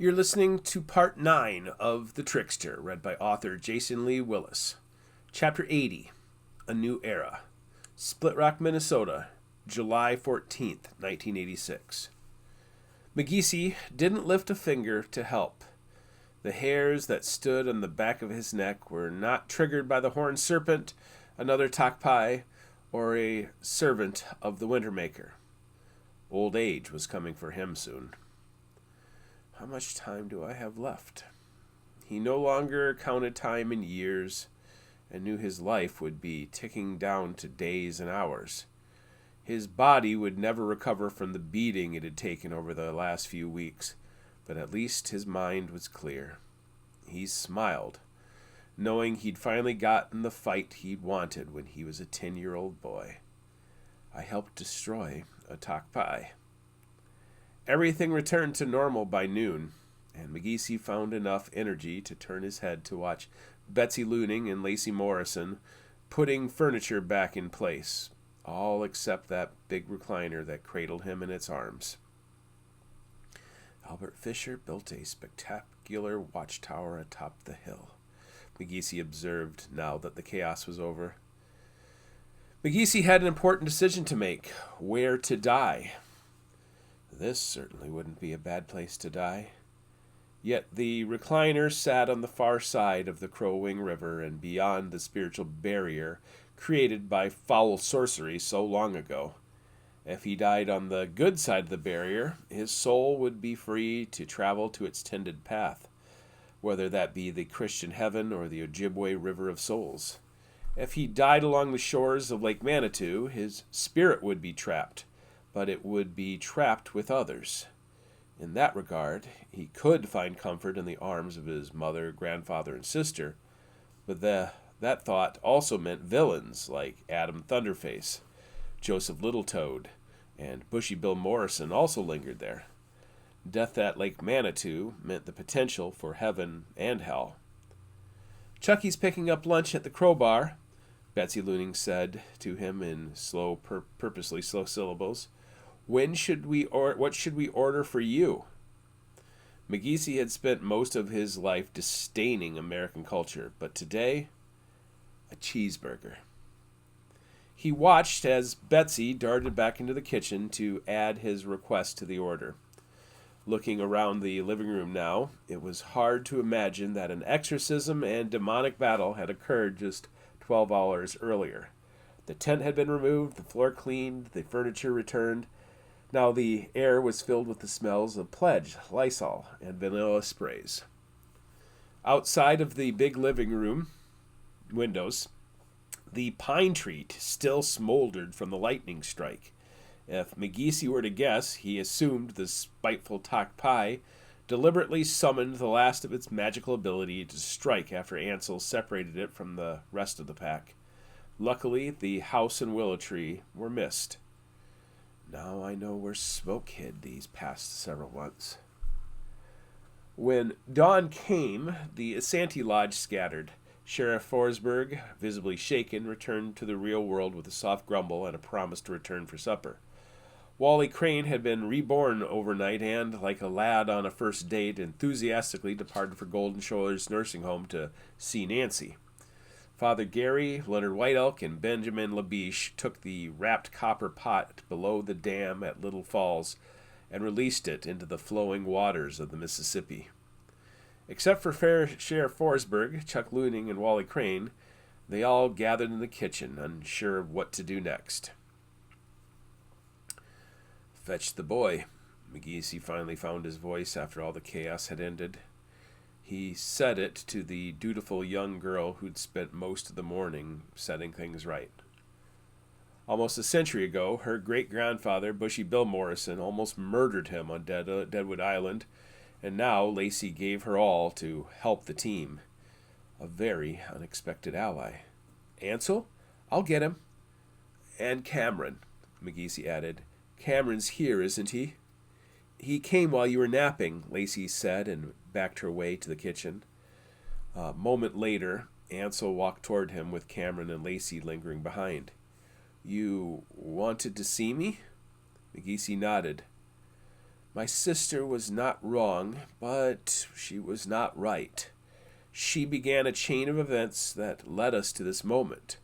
You're listening to Part 9 of The Trickster, read by author Jason Lee Willis. Chapter 80, A New Era. Split Rock, Minnesota, July 14th, 1986. McGeesy didn't lift a finger to help. The hairs that stood on the back of his neck were not triggered by the horned serpent, another Takpai, or a servant of the Wintermaker. Old age was coming for him soon. How much time do I have left? He no longer counted time in years and knew his life would be ticking down to days and hours. His body would never recover from the beating it had taken over the last few weeks, but at least his mind was clear. He smiled, knowing he'd finally gotten the fight he'd wanted when he was a 10-year-old boy. I helped destroy a Takpai. Everything returned to normal by noon, and McGeesy found enough energy to turn his head to watch Betsy Looning and Lacey Morrison putting furniture back in place, all except that big recliner that cradled him in its arms. Albert Fisher built a spectacular watchtower atop the hill, McGeesy observed now that the chaos was over. McGeesy had an important decision to make: where to die. This certainly wouldn't be a bad place to die. Yet the recliner sat on the far side of the Crow Wing River and beyond the spiritual barrier created by foul sorcery so long ago. If he died on the good side of the barrier, his soul would be free to travel to its tended path, whether that be the Christian heaven or the Ojibwe River of Souls. If he died along the shores of Lake Manitou, his spirit would be trapped, but it would be trapped with others. In that regard, he could find comfort in the arms of his mother, grandfather, and sister, but that thought also meant villains like Adam Thunderface, Joseph Littletoad, and Bushy Bill Morrison also lingered there. Death at Lake Manitou meant the potential for heaven and hell. "Chucky's picking up lunch at the Crowbar," Betsy Looning said to him in purposely slow syllables. What should we order for you? McGeesy had spent most of his life disdaining American culture, but today, a cheeseburger. He watched as Betsy darted back into the kitchen to add his request to the order. Looking around the living room now, it was hard to imagine that an exorcism and demonic battle had occurred just 12 hours earlier. The tent had been removed, the floor cleaned, the furniture returned. Now the air was filled with the smells of Pledge, Lysol, and vanilla sprays. Outside of the big living room windows, the pine tree still smoldered from the lightning strike. If McGeesy were to guess, he assumed the spiteful Takpai deliberately summoned the last of its magical ability to strike after Ansel separated it from the rest of the pack. Luckily, the house and willow tree were missed. Now I know where smoke hid these past several months. When dawn came, the Santee Lodge scattered. Sheriff Forsberg, visibly shaken, returned to the real world with a soft grumble and a promise to return for supper. Wally Crane had been reborn overnight and, like a lad on a first date, enthusiastically departed for Golden Shores Nursing Home to see Nancy. Father Gary, Leonard White Elk, and Benjamin Labiche took the wrapped copper pot below the dam at Little Falls and released it into the flowing waters of the Mississippi. Except for Sheriff Forsberg, Chuck Looning, and Wally Crane, they all gathered in the kitchen, unsure of what to do next. "Fetch the boy," McGeesy finally found his voice after all the chaos had ended. He said it to the dutiful young girl who'd spent most of the morning setting things right. Almost a century ago, her great-grandfather, Bushy Bill Morrison, almost murdered him on Deadwood Island, and now Lacey gave her all to help the team. A very unexpected ally. "Ansel? I'll get him." "And Cameron," McGeesy added. "Cameron's here, isn't he?" "He came while you were napping," Lacey said, and backed her way to the kitchen. A moment later, Ansel walked toward him with Cameron and Lacey lingering behind. "You wanted to see me?" McGeesy nodded. My sister was not wrong, but she was not right. She began a chain of events that led us to this moment.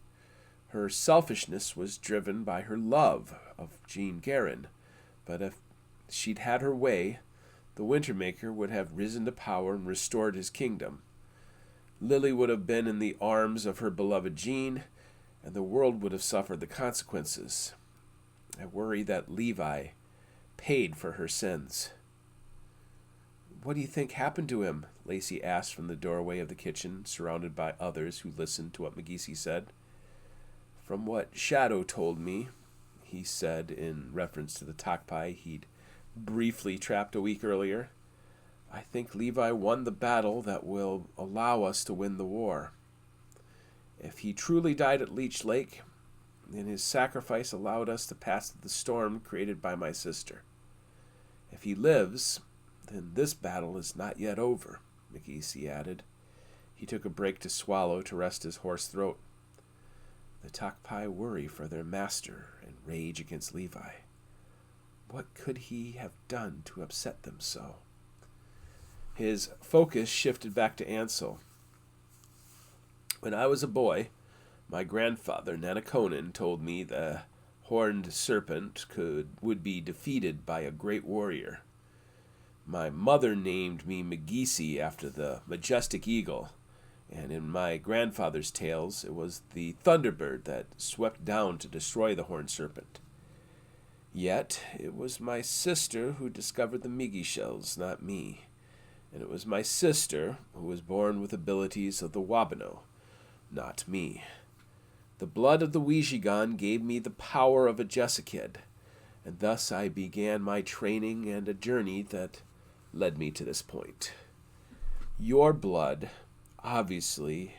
Her selfishness was driven by her love of Jean Guerin, but if she'd had her way, the Wintermaker would have risen to power and restored his kingdom. Lily would have been in the arms of her beloved Jean, and the world would have suffered the consequences. I worry that Levi paid for her sins. What do you think happened to him? Lacey asked from the doorway of the kitchen, surrounded by others who listened to what McGeesy said. From what Shadow told me, he said in reference to the Tokpai he'd briefly trapped a week earlier, I think Levi won the battle that will allow us to win the war. If he truly died at Leech Lake, then his sacrifice allowed us to pass the storm created by my sister. If he lives, then this battle is not yet over, McGeesy added. He took a break to swallow to rest his hoarse throat. The Tokpai worry for their master and rage against Levi. What could he have done to upset them so? His focus shifted back to Ansel. When I was a boy, my grandfather, Nanakonan, told me the horned serpent would be defeated by a great warrior. My mother named me McGeesy after the majestic eagle, and in my grandfather's tales it was the thunderbird that swept down to destroy the horned serpent. Yet it was my sister who discovered the Migi shells, not me. And it was my sister who was born with abilities of the Wabano, not me. The blood of the Wijigan gave me the power of a Jessikid, and thus I began my training and a journey that led me to this point. Your blood, obviously,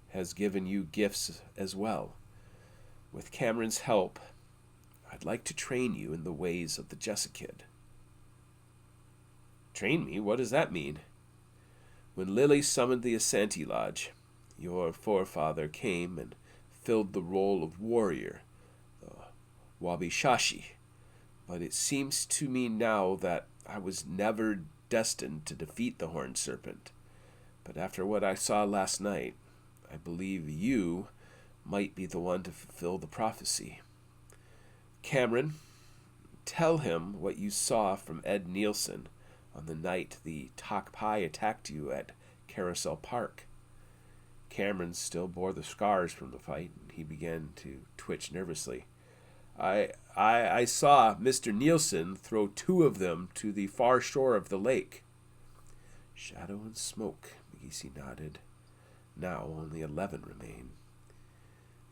has given you gifts as well. With Cameron's help, I'd like to train you in the ways of the Jessikid. Train me? What does that mean? When Lily summoned the Asanti Lodge, your forefather came and filled the role of warrior, Wabi-Shashi. But it seems to me now that I was never destined to defeat the horned serpent. But after what I saw last night, I believe you might be the one to fulfill the prophecy. Cameron, tell him what you saw from Ed Nielsen on the night the Tokpai attacked you at Carousel Park. Cameron still bore the scars from the fight, and he began to twitch nervously. I saw Mr. Nielsen throw 2 of them to the far shore of the lake. Shadow and smoke, McGeesy nodded. Now only 11 remain.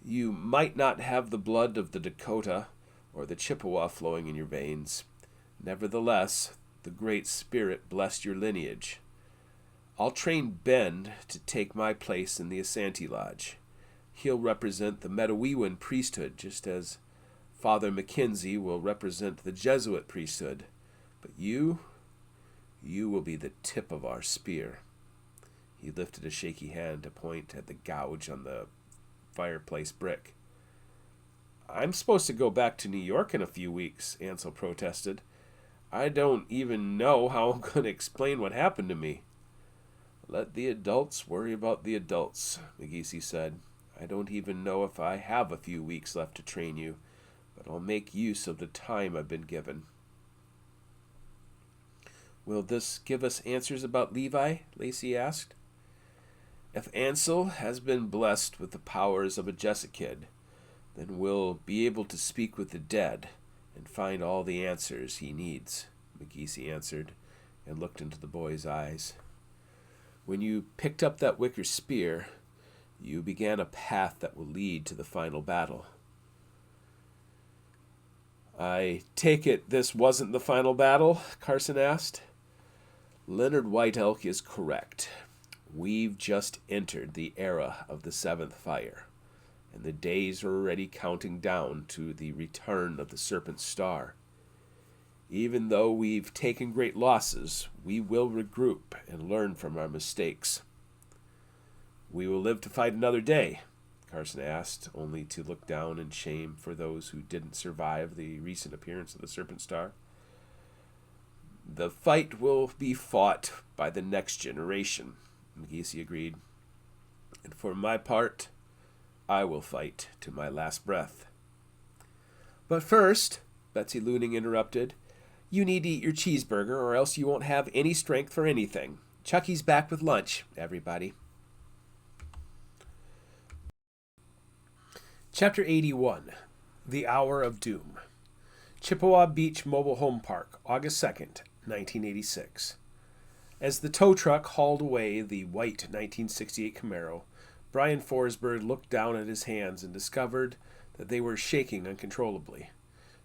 You might not have the blood of the Dakota or the Chippewa flowing in your veins. Nevertheless, the Great Spirit blessed your lineage. I'll train Ben to take my place in the Asanti Lodge. He'll represent the Metaweewin priesthood, just as Father Mackenzie will represent the Jesuit priesthood. But you will be the tip of our spear. He lifted a shaky hand to point at the gouge on the fireplace brick. I'm supposed to go back to New York in a few weeks, Ansel protested. I don't even know how I'm going to explain what happened to me. Let the adults worry about the adults, McGeesy said. I don't even know if I have a few weeks left to train you, but I'll make use of the time I've been given. Will this give us answers about Levi? Lacey asked. If Ansel has been blessed with the powers of a Jessikid, then we'll be able to speak with the dead and find all the answers he needs, McGeesy answered, and looked into the boy's eyes. When you picked up that wicker spear, you began a path that will lead to the final battle. I take it this wasn't the final battle? Carson asked. Leonard White-Elk is correct. We've just entered the era of the seventh fire, and the days are already counting down to the return of the Serpent Star. Even though we've taken great losses, we will regroup and learn from our mistakes. We will live to fight another day, Carson asked, only to look down in shame for those who didn't survive the recent appearance of the Serpent Star. The fight will be fought by the next generation, McGeesy agreed. And for my part, I will fight to my last breath. But first, Betsy Looning interrupted, you need to eat your cheeseburger or else you won't have any strength for anything. Chucky's back with lunch, everybody. Chapter 81, The Hour of Doom. Chippewa Beach Mobile Home Park, August 2nd, 1986. As the tow truck hauled away the white 1968 Camaro, Brian Forsberg looked down at his hands and discovered that they were shaking uncontrollably.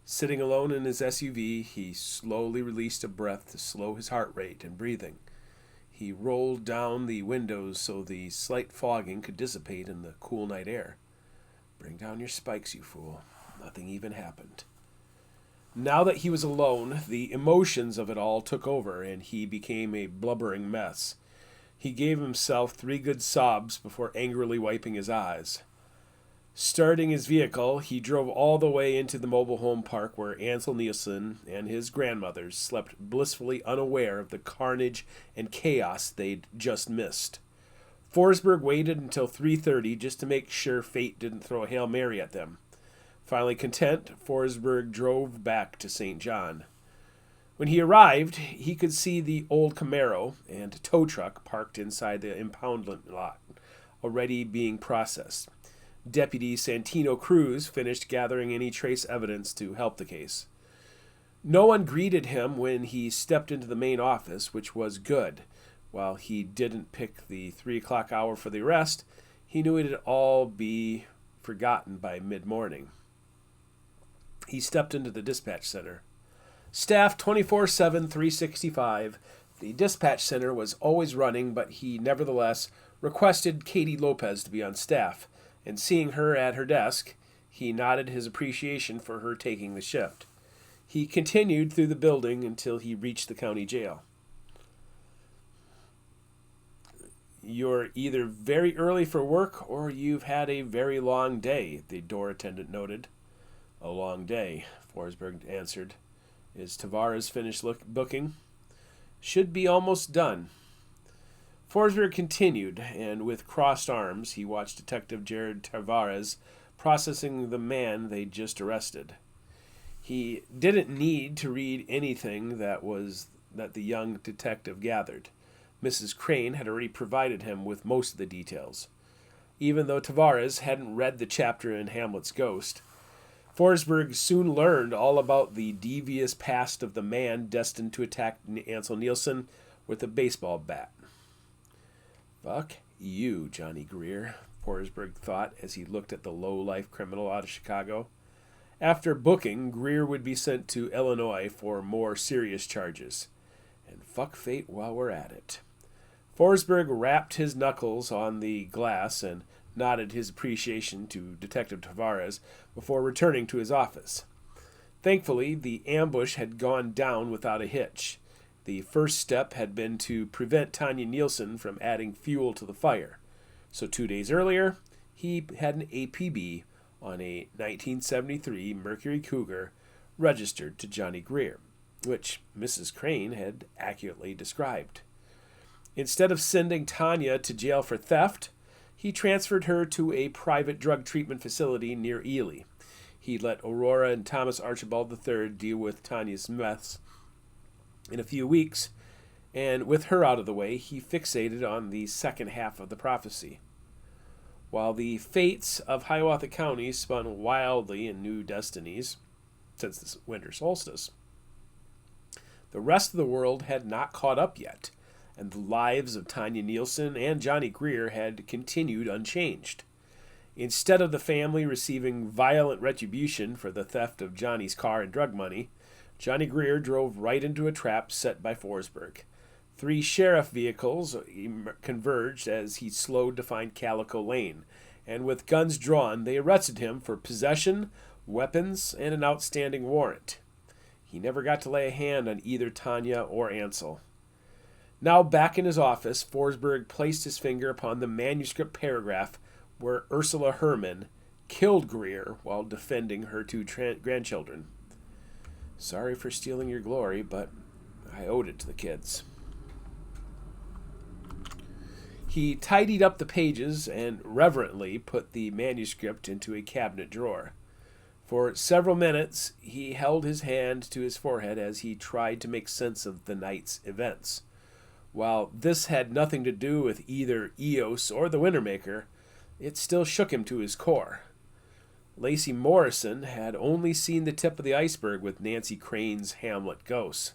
Sitting alone in his SUV, he slowly released a breath to slow his heart rate and breathing. He rolled down the windows so the slight fogging could dissipate in the cool night air. Bring down your spikes, you fool. Nothing even happened. Now that he was alone, the emotions of it all took over, and he became a blubbering mess. He gave himself 3 good sobs before angrily wiping his eyes. Starting his vehicle, he drove all the way into the mobile home park where Ansel Nielsen and his grandmothers slept blissfully unaware of the carnage and chaos they'd just missed. Forsberg waited until 3:30 just to make sure fate didn't throw a Hail Mary at them. Finally content, Forsberg drove back to St. John. When he arrived, he could see the old Camaro and tow truck parked inside the impoundment lot, already being processed. Deputy Santino Cruz finished gathering any trace evidence to help the case. No one greeted him when he stepped into the main office, which was good. While he didn't pick the 3 o'clock hour for the arrest, he knew it'd all be forgotten by mid-morning. He stepped into the dispatch center. Staff 24/7, 365. The dispatch center was always running, but he nevertheless requested Katie Lopez to be on staff, and seeing her at her desk, he nodded his appreciation for her taking the shift. He continued through the building until he reached the county jail. You're either very early for work or you've had a very long day, the door attendant noted. A long day, Forsberg answered. Is Tavares finished booking? Should be almost done. Forsberg continued, and with crossed arms, he watched Detective Jared Tavares processing the man they'd just arrested. He didn't need to read anything that the young detective gathered. Mrs. Crane had already provided him with most of the details. Even though Tavares hadn't read the chapter in Hamlet's Ghost, Forsberg soon learned all about the devious past of the man destined to attack Ansel Nielsen with a baseball bat. Fuck you, Johnny Greer, Forsberg thought as he looked at the low-life criminal out of Chicago. After booking, Greer would be sent to Illinois for more serious charges. And fuck fate while we're at it. Forsberg rapped his knuckles on the glass and nodded his appreciation to Detective Tavares before returning to his office. Thankfully, the ambush had gone down without a hitch. The first step had been to prevent Tanya Nielsen from adding fuel to the fire. So 2 days earlier, he had an APB on a 1973 Mercury Cougar registered to Johnny Greer, which Mrs. Crane had accurately described. Instead of sending Tanya to jail for theft, he transferred her to a private drug treatment facility near Ely. He let Aurora and Thomas Archibald III deal with Tanya's mess in a few weeks, and with her out of the way, he fixated on the second half of the prophecy. While the fates of Hiawatha County spun wildly in new destinies since the winter solstice, the rest of the world had not caught up yet, and the lives of Tanya Nielsen and Johnny Greer had continued unchanged. Instead of the family receiving violent retribution for the theft of Johnny's car and drug money, Johnny Greer drove right into a trap set by Forsberg. 3 sheriff vehicles converged as he slowed to find Calico Lane, and with guns drawn, they arrested him for possession, weapons, and an outstanding warrant. He never got to lay a hand on either Tanya or Ansel. Now back in his office, Forsberg placed his finger upon the manuscript paragraph where Ursula Herman killed Greer while defending her 2 grandchildren. Sorry for stealing your glory, but I owed it to the kids. He tidied up the pages and reverently put the manuscript into a cabinet drawer. For several minutes, he held his hand to his forehead as he tried to make sense of the night's events. While this had nothing to do with either Eos or the Wintermaker, it still shook him to his core. Lacey Morrison had only seen the tip of the iceberg with Nancy Crane's Hamlet ghosts.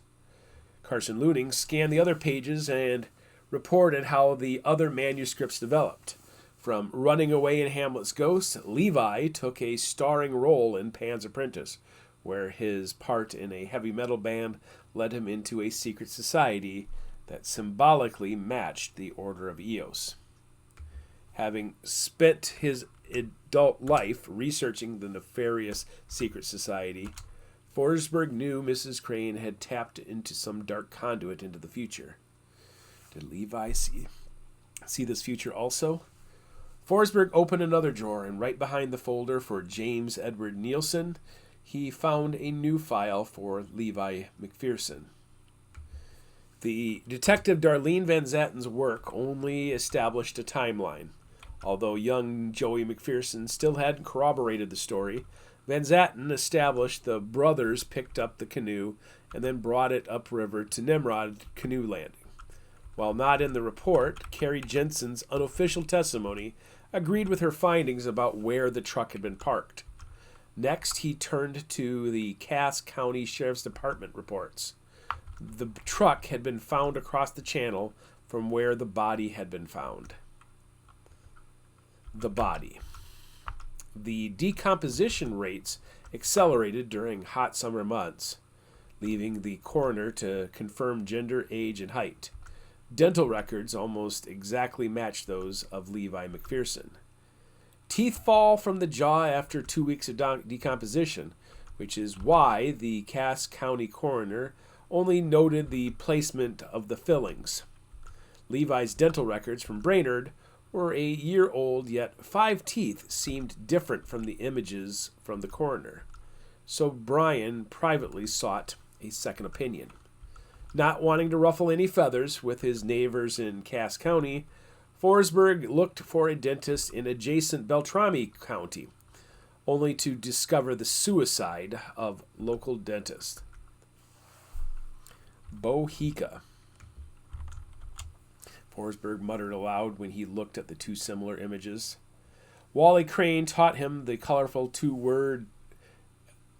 Carson Looning scanned the other pages and reported how the other manuscripts developed. From running away in Hamlet's Ghost, Levi took a starring role in Pan's Apprentice, where his part in a heavy metal band led him into a secret society that symbolically matched the Order of Eos. Having spent his adult life researching the nefarious secret society, Forsberg knew Mrs. Crane had tapped into some dark conduit into the future. Did Levi see this future also? Forsberg opened another drawer, and right behind the folder for James Edward Nielsen, he found a new file for Levi McPherson. The detective Darlene Van Zatten's work only established a timeline. Although young Joey McPherson still hadn't corroborated the story, Van Zatten established the brothers picked up the canoe and then brought it upriver to Nimrod Canoe Landing. While not in the report, Carrie Jensen's unofficial testimony agreed with her findings about where the truck had been parked. Next, he turned to the Cass County Sheriff's Department reports. The truck had been found across the channel from where the body had been found. The body. The decomposition rates accelerated during hot summer months, leaving the coroner to confirm gender, age, and height. Dental records almost exactly matched those of Levi McPherson. Teeth fall from the jaw after 2 weeks of decomposition, which is why the Cass County coroner only noted the placement of the fillings. Levi's dental records from Brainerd were a year old, yet 5 teeth seemed different from the images from the coroner. So Brian privately sought a second opinion. Not wanting to ruffle any feathers with his neighbors in Cass County, Forsberg looked for a dentist in adjacent Beltrami County, only to discover the suicide of local dentist. Bohica. Forsberg muttered aloud when he looked at the two similar images. Wally Crane taught him the colorful two-word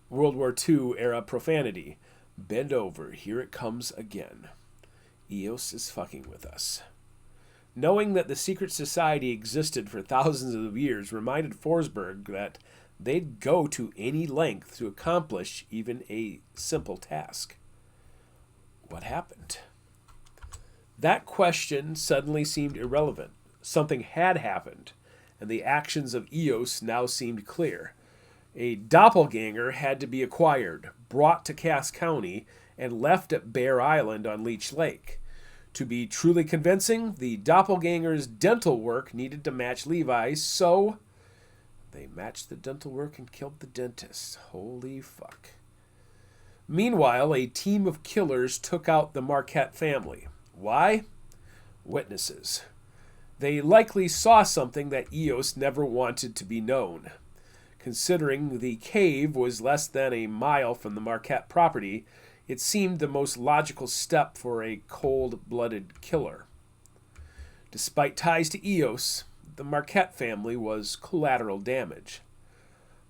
World War II era profanity. Bend over, here it comes again. Eos is fucking with us. Knowing that the secret society existed for thousands of years reminded Forsberg that they'd go to any length to accomplish even a simple task. What happened? That question suddenly seemed irrelevant. Something had happened, and the actions of Eos now seemed clear. A doppelganger had to be acquired, brought to Cass County, and left at Bear Island on Leech Lake. To be truly convincing, the doppelganger's dental work needed to match Levi's, so they matched the dental work and killed the dentist. Holy fuck. Meanwhile, a team of killers took out the Marquette family. Why? Witnesses. They likely saw something that Eos never wanted to be known. Considering the cave was less than a mile from the Marquette property, it seemed the most logical step for a cold-blooded killer. Despite ties to Eos, the Marquette family was collateral damage.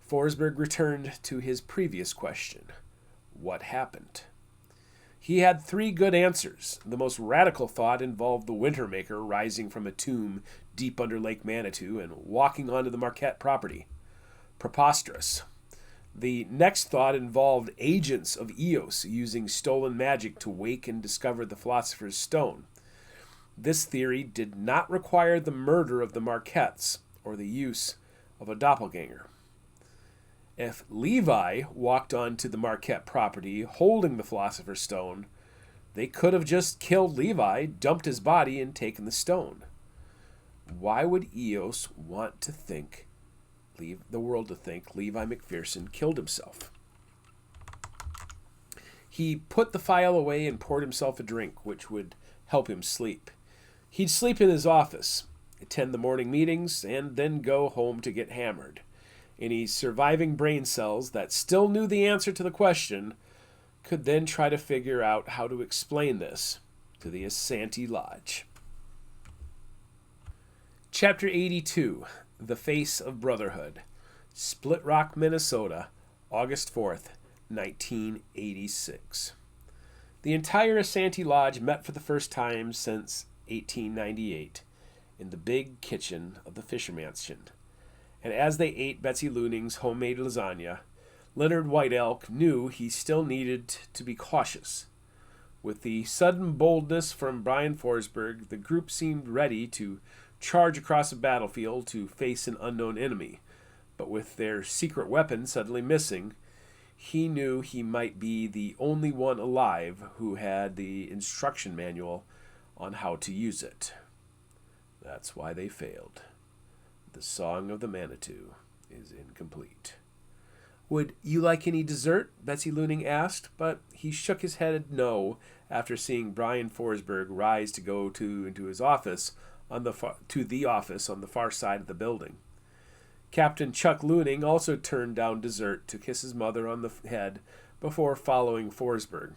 Forsberg returned to his previous question. What happened? He had 3 good answers. The most radical thought involved the Wintermaker rising from a tomb deep under Lake Manitou and walking onto the Marquette property. Preposterous. The next thought involved agents of Eos using stolen magic to wake and discover the Philosopher's Stone. This theory did not require the murder of the Marquettes or the use of a doppelganger. If Levi walked onto the Marquette property holding the Philosopher's Stone, they could have just killed Levi, dumped his body, and taken the stone. Why would Eos want to leave the world to think Levi McPherson killed himself? He put the file away and poured himself a drink, which would help him sleep. He'd sleep in his office, attend the morning meetings, and then go home to get hammered. Any surviving brain cells that still knew the answer to the question could then try to figure out how to explain this to the Asante Lodge. Chapter 82, The Face of Brotherhood, Split Rock, Minnesota, August 4th, 1986. The entire Asante Lodge met for the first time since 1898 in the big kitchen of the Fisher Mansion. And as they ate Betsy Looning's homemade lasagna, Leonard White Elk knew he still needed to be cautious. With the sudden boldness from Brian Forsberg, the group seemed ready to charge across a battlefield to face an unknown enemy. But with their secret weapon suddenly missing, he knew he might be the only one alive who had the instruction manual on how to use it. That's why they failed. The Song of the Manitou is incomplete. "Would you like any dessert?" Betsy Looning asked, but he shook his head no after seeing Brian Forsberg rise to go into his office on the office on the far side of the building. Captain Chuck Looning also turned down dessert to kiss his mother on the head before following Forsberg.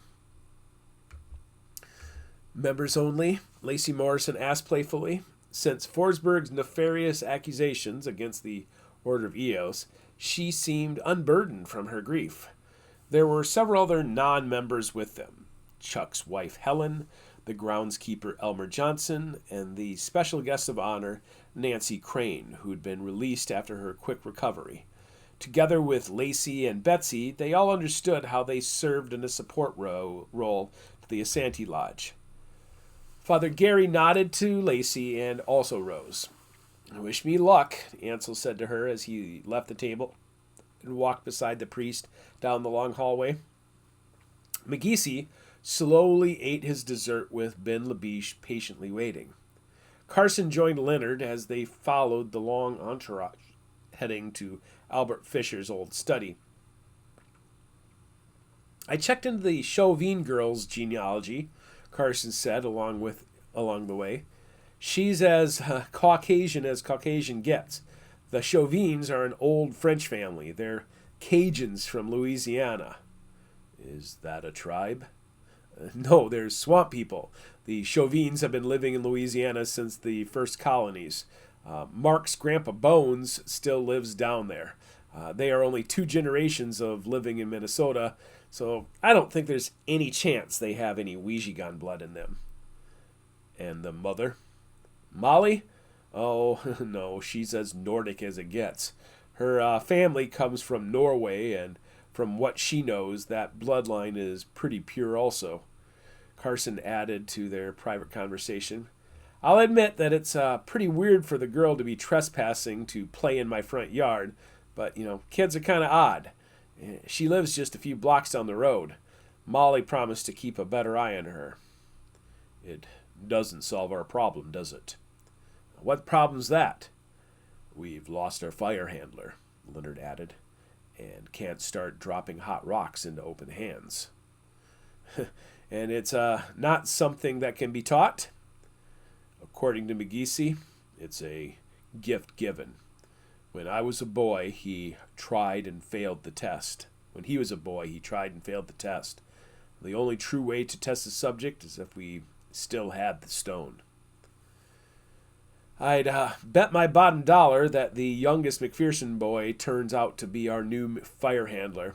"Members only?" Lacey Morrison asked playfully. Since Forsberg's nefarious accusations against the Order of Eos, she seemed unburdened from her grief. There were several other non-members with them: Chuck's wife Helen, the groundskeeper Elmer Johnson, and the special guest of honor Nancy Crane, who'd been released after her quick recovery. Together with Lacey and Betsy, they all understood how they served in a support role to the Asante Lodge. Father Gary nodded to Lacey and also rose. "Wish me luck," Ansel said to her as he left the table and walked beside the priest down the long hallway. McGeesy slowly ate his dessert with Ben Labiche patiently waiting. Carson joined Leonard as they followed the long entourage, heading to Albert Fisher's old study. "I checked into the Chauvin girl's genealogy," Carson said along the way. "She's as Caucasian gets. The Chauvins are an old French family. They're Cajuns from Louisiana." "Is that a tribe?" "No, they're swamp people. The Chauvins have been living in Louisiana since the first colonies. Mark's grandpa Bones still lives down there. They are only 2 generations of living in Minnesota, so I don't think there's any chance they have any Ouijigan blood in them." "And the mother?" "Molly? Oh, no, she's as Nordic as it gets. Her family comes from Norway, and from what she knows, that bloodline is pretty pure also." Carson added to their private conversation. "I'll admit that it's pretty weird for the girl to be trespassing to play in my front yard, but, kids are kind of odd. She lives just a few blocks down the road. Molly promised to keep a better eye on her." "It doesn't solve our problem, does it?" "What problem's that?" "We've lost our fire handler," Leonard added, "and can't start dropping hot rocks into open hands." "And it's not something that can be taught?" "According to McGeesy, it's a gift given. When I was a boy, he tried and failed the test. The only true way to test the subject is if we still had the stone." "I'd bet my bottom dollar that the youngest McPherson boy turns out to be our new fire handler.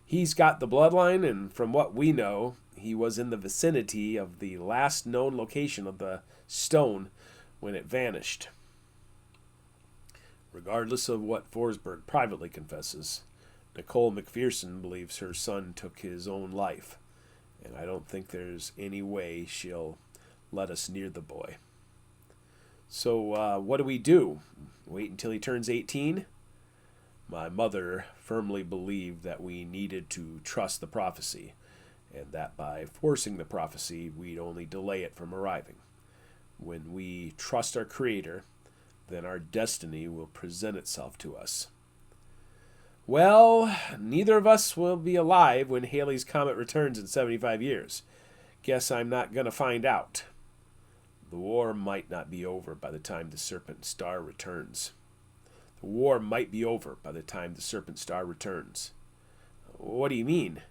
He's got the bloodline, and from what we know, he was in the vicinity of the last known location of the stone when it vanished." Regardless of what Forsberg privately confesses, Nicole McPherson believes her son took his own life, and I don't think there's any way she'll let us near the boy. "So what do we do? Wait until he turns 18? My mother firmly believed that we needed to trust the prophecy, and that by forcing the prophecy, we'd only delay it from arriving. When we trust our Creator, then our destiny will present itself to us." Well, neither of us will be alive when Halley's Comet returns in 75 years. Guess I'm not going to find out. The war might not be over by the time the Serpent Star returns. The war might be over by the time the Serpent Star returns. What do you mean?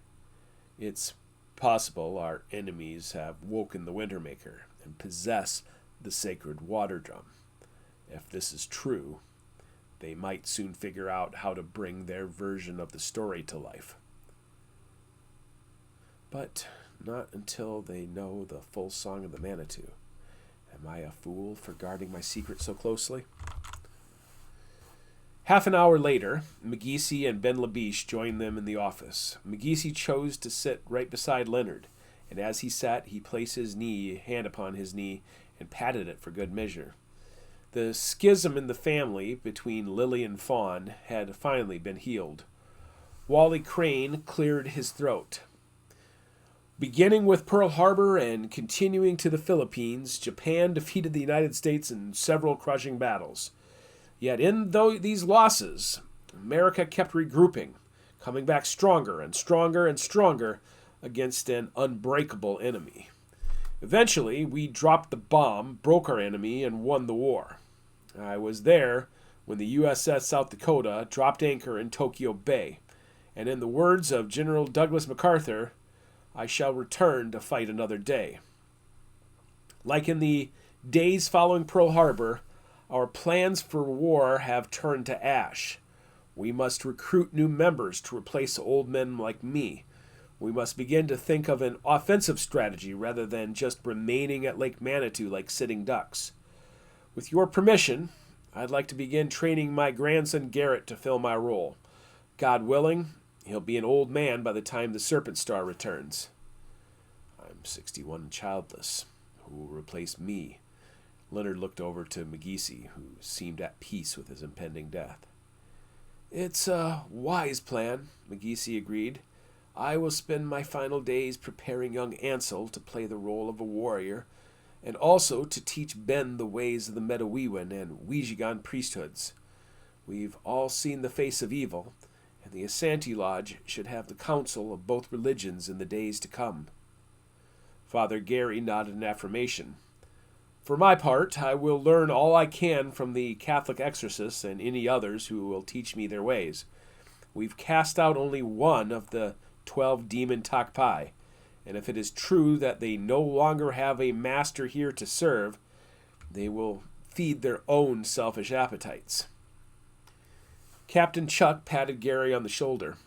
It's possible our enemies have woken the Wintermaker and possess the sacred water drum. If this is true, they might soon figure out how to bring their version of the story to life. But not until they know the full song of the Manitou. Am I a fool for guarding my secret so closely? Half an hour later, McGeesy and Ben Labiche joined them in the office. McGeesy chose to sit right beside Leonard, and as he sat, he placed his hand upon his knee and patted it for good measure. The schism in the family between Lily and Fawn had finally been healed. Wally Crane cleared his throat. Beginning with Pearl Harbor and continuing to the Philippines, Japan defeated the United States in several crushing battles. Yet in these losses, America kept regrouping, coming back stronger and stronger and stronger against an unbreakable enemy. Eventually, we dropped the bomb, broke our enemy, and won the war. I was there when the USS South Dakota dropped anchor in Tokyo Bay, and in the words of General Douglas MacArthur, I shall return to fight another day. Like in the days following Pearl Harbor, our plans for war have turned to ash. We must recruit new members to replace old men like me. We must begin to think of an offensive strategy rather than just remaining at Lake Manitou like sitting ducks. With your permission, I'd like to begin training my grandson Garrett to fill my role. God willing, he'll be an old man by the time the Serpent Star returns. I'm 61 and childless. Who will replace me? Leonard looked over to McGeesy, who seemed at peace with his impending death. It's a wise plan, McGeesy agreed. I will spend my final days preparing young Ansel to play the role of a warrior, and also to teach Ben the ways of the Medewiwin and Weejigan priesthoods. We've all seen the face of evil, and the Asante Lodge should have the counsel of both religions in the days to come. Father Gary nodded in affirmation. For my part, I will learn all I can from the Catholic exorcists and any others who will teach me their ways. We've cast out only one of the 12 demon Takpai, and if it is true that they no longer have a master here to serve, they will feed their own selfish appetites. Captain Chuck patted Gary on the shoulder.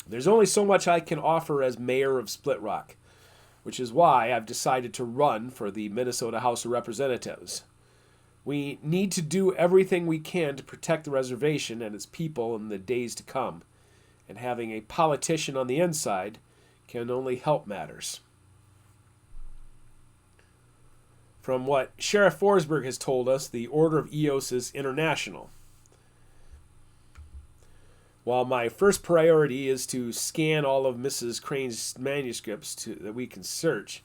There's only so much I can offer as mayor of Split Rock, which is why I've decided to run for the Minnesota House of Representatives. We need to do everything we can to protect the reservation and its people in the days to come, and having a politician on the inside can only help matters. From what Sheriff Forsberg has told us, the Order of Eos is international. While my first priority is to scan all of Mrs. Crane's manuscripts that we can search,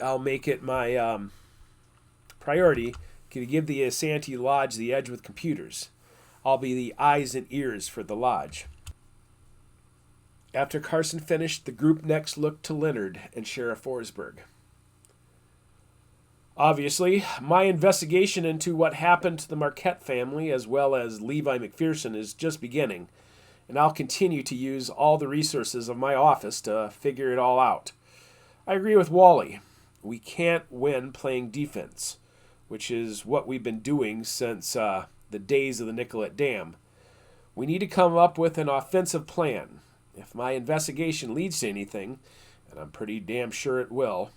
I'll make it my priority to give the Asante Lodge the edge with computers. I'll be the eyes and ears for the lodge. After Carson finished, the group next looked to Leonard and Sheriff Forsberg. Obviously, my investigation into what happened to the Marquette family as well as Levi McPherson is just beginning, and I'll continue to use all the resources of my office to figure it all out. I agree with Wally. We can't win playing defense, which is what we've been doing since the days of the Nicollet Dam. We need to come up with an offensive plan. If my investigation leads to anything, and I'm pretty damn sure it will,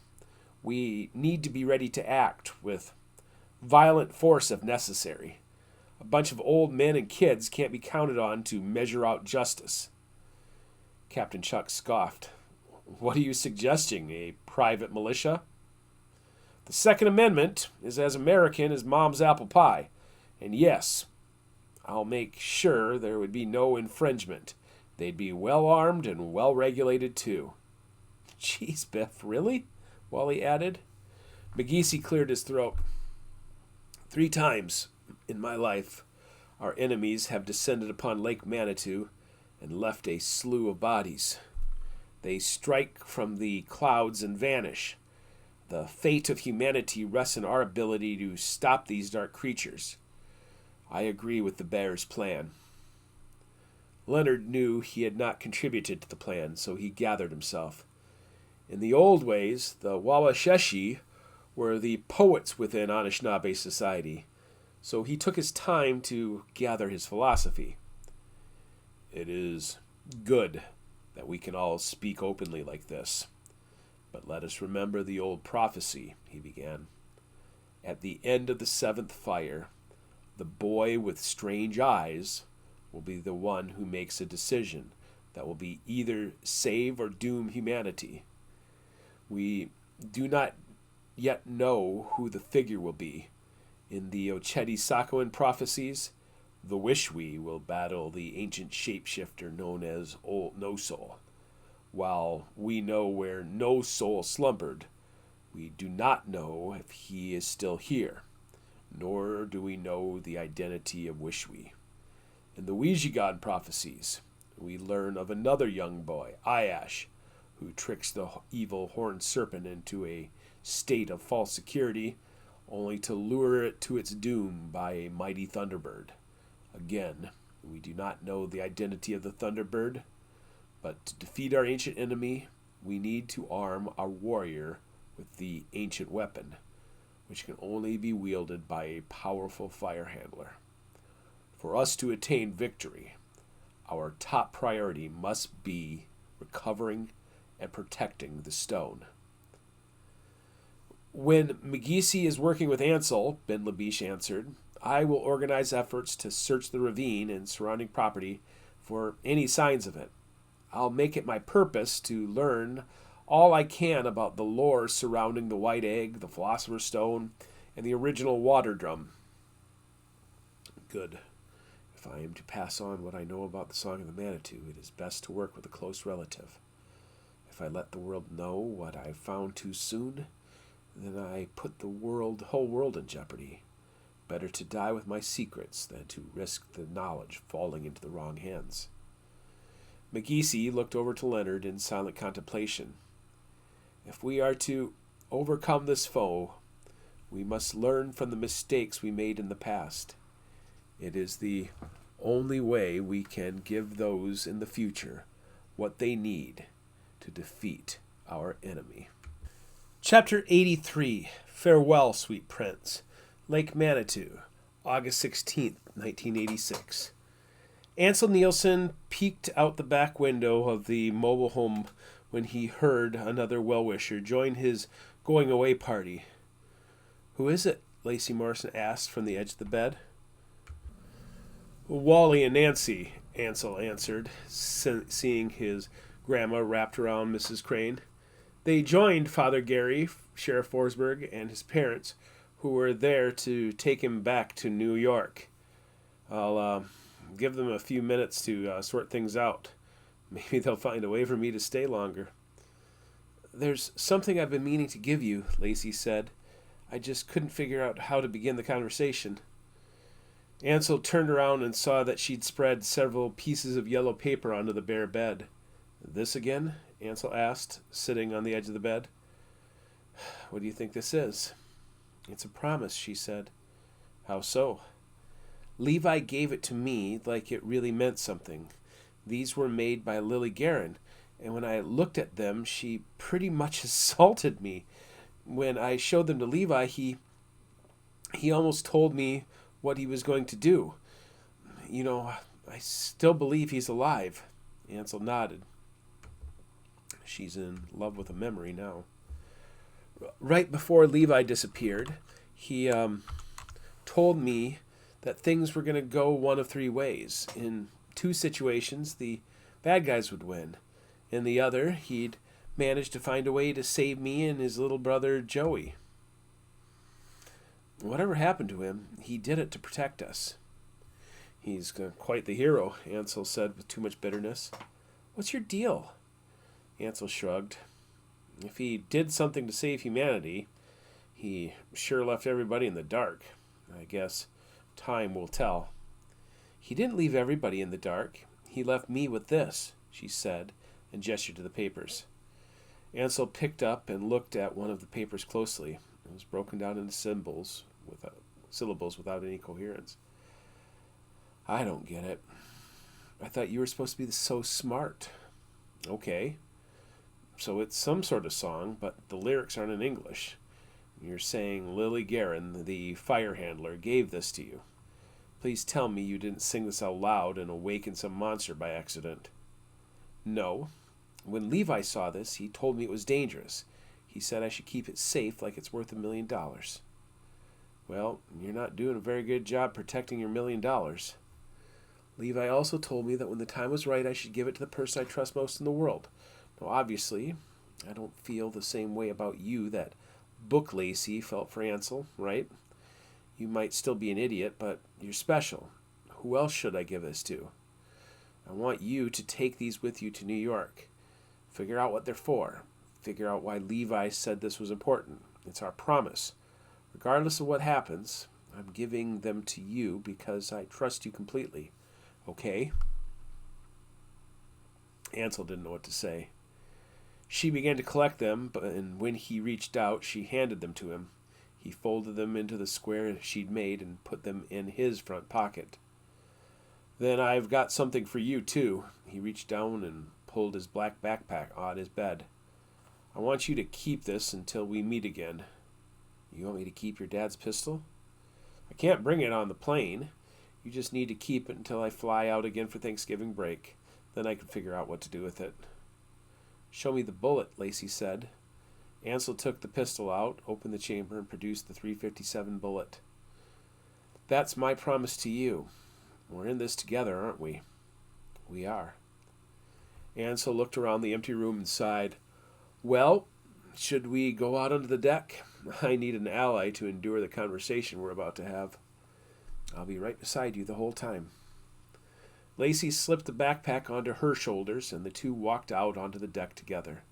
we need to be ready to act with violent force if necessary. A bunch of old men and kids can't be counted on to measure out justice. Captain Chuck scoffed. What are you suggesting, a private militia? The Second Amendment is as American as Mom's apple pie. And yes, I'll make sure there would be no infringement. They'd be well-armed and well-regulated, too. Jeez, Biff, really? Wally added. McGeesy cleared his throat. 3 times in my life, Our enemies have descended upon Lake Manitou and left a slew of bodies. They strike from the clouds and vanish. The fate of humanity rests in our ability to stop these dark creatures. I agree with the bear's plan." Leonard knew he had not contributed to the plan, so he gathered himself. In the old ways, the Wawasheshi were the poets within Anishinaabe society, so he took his time to gather his philosophy. "It is good that we can all speak openly like this. But let us remember the old prophecy," he began. "At the end of the seventh fire, the boy with strange eyes will be the one who makes a decision that will be either save or doom humanity. We do not yet know who the figure will be. In the Ochedi Sakoan prophecies, the Wishwe will battle the ancient shapeshifter known as Old No Soul. While we know where No Soul slumbered, we do not know if he is still here, nor do we know the identity of Wishwe. In the Ouija prophecies, we learn of another young boy, Ayash, who tricks the evil horned serpent into a state of false security, only to lure it to its doom by a mighty thunderbird. Again, we do not know the identity of the thunderbird, but to defeat our ancient enemy, we need to arm our warrior with the ancient weapon, which can only be wielded by a powerful fire handler. For us to attain victory, our top priority must be recovering and protecting the stone." "When Magisi is working with Ansel," Ben Labiche answered, "I will organize efforts to search the ravine and surrounding property for any signs of it. I'll make it my purpose to learn all I can about the lore surrounding the white egg, the philosopher's stone, and the original water drum." "Good. If I am to pass on what I know about the Song of the Manitou, it is best to work with a close relative. If I let the world know what I found too soon, then I put the whole world in jeopardy. Better to die with my secrets than to risk the knowledge falling into the wrong hands." Magisi looked over to Leonard in silent contemplation. "If we are to overcome this foe, we must learn from the mistakes we made in the past. It is the only way we can give those in the future what they need to defeat our enemy." Chapter 83, Farewell, Sweet Prince. Lake Manitou, August 16th, 1986. Ansel Nielsen peeked out the back window of the mobile home when he heard another well-wisher join his going-away party. "Who is it?" Lacey Morrison asked from the edge of the bed. "Wally and Nancy," Ansel answered, seeing his grandma wrapped around Mrs. Crane. "They joined Father Gary, Sheriff Forsberg, and his parents, who were there to take him back to New York. I'll give them a few minutes to sort things out. Maybe they'll find a way for me to stay longer." "There's something I've been meaning to give you," Lacey said. "I just couldn't figure out how to begin the conversation." Ansel turned around and saw that she'd spread several pieces of yellow paper onto the bare bed. "This again?" Ansel asked, sitting on the edge of the bed. "What do you think this is?" "It's a promise," she said. "How so?" "Levi gave it to me like it really meant something. These were made by Lily Guerin, and when I looked at them, she pretty much assaulted me. When I showed them to Levi, he almost told me what he was going to do. You know, I still believe he's alive." Ansel nodded. She's in love with a memory now. "Right before Levi disappeared, he told me that things were going to go one of three ways. In two situations, the bad guys would win. In the other, he'd manage to find a way to save me and his little brother, Joey. Whatever happened to him, he did it to protect us." "He's quite the hero," Ansel said with too much bitterness. "What's your deal?" Ansel shrugged. "If he did something to save humanity, he sure left everybody in the dark. I guess time will tell." He didn't leave everybody in the dark. He left me with this, she said, and gestured to the papers. Ansel picked up and looked at one of the papers closely. It was broken down into syllables without any coherence. I don't get it. I thought you were supposed to be so smart. Okay. So it's some sort of song, but the lyrics aren't in English. You're saying Lily Guerin, the fire handler, gave this to you. Please tell me you didn't sing this out loud and awaken some monster by accident. No. When Levi saw this, he told me it was dangerous. He said I should keep it safe like it's worth $1 million. Well, you're not doing a very good job protecting your $1 million. Levi also told me that when the time was right, I should give it to the person I trust most in the world. Now, obviously, I don't feel the same way about you that Book Lacey felt for Ansel, right? You might still be an idiot, but you're special. Who else should I give this to? I want you to take these with you to New York. Figure out what they're for. Figure out why Levi said this was important. It's our promise. Regardless of what happens, I'm giving them to you because I trust you completely. Okay? Ansel didn't know what to say. She began to collect them, and when he reached out, she handed them to him. He folded them into the square she'd made and put them in his front pocket. Then I've got something for you, too. He reached down and pulled his black backpack on his bed. I want you to keep this until we meet again. You want me to keep your dad's pistol? I can't bring it on the plane. You just need to keep it until I fly out again for Thanksgiving break. Then I can figure out what to do with it. Show me the bullet, Lacey said. Ansel took the pistol out, opened the chamber, and produced the .357 bullet. That's my promise to you. We're in this together, aren't we? We are. Ansel looked around the empty room and sighed. Well, should we go out onto the deck? I need an ally to endure the conversation we're about to have. I'll be right beside you the whole time. Lacey slipped the backpack onto her shoulders, and the two walked out onto the deck together.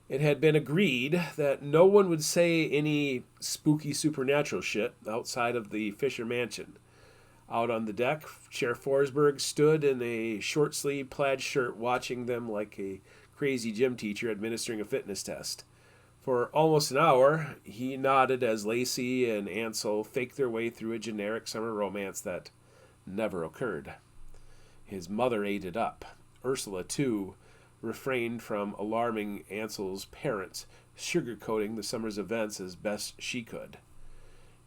It had been agreed that no one would say any spooky supernatural shit outside of the Fisher mansion. Out on the deck, Sheriff Forsberg stood in a short-sleeved plaid shirt watching them like a crazy gym teacher administering a fitness test. For almost an hour, he nodded as Lacey and Ansel faked their way through a generic summer romance that never occurred. His mother ate it up. Ursula, too, refrained from alarming Ansel's parents, sugarcoating the summer's events as best she could.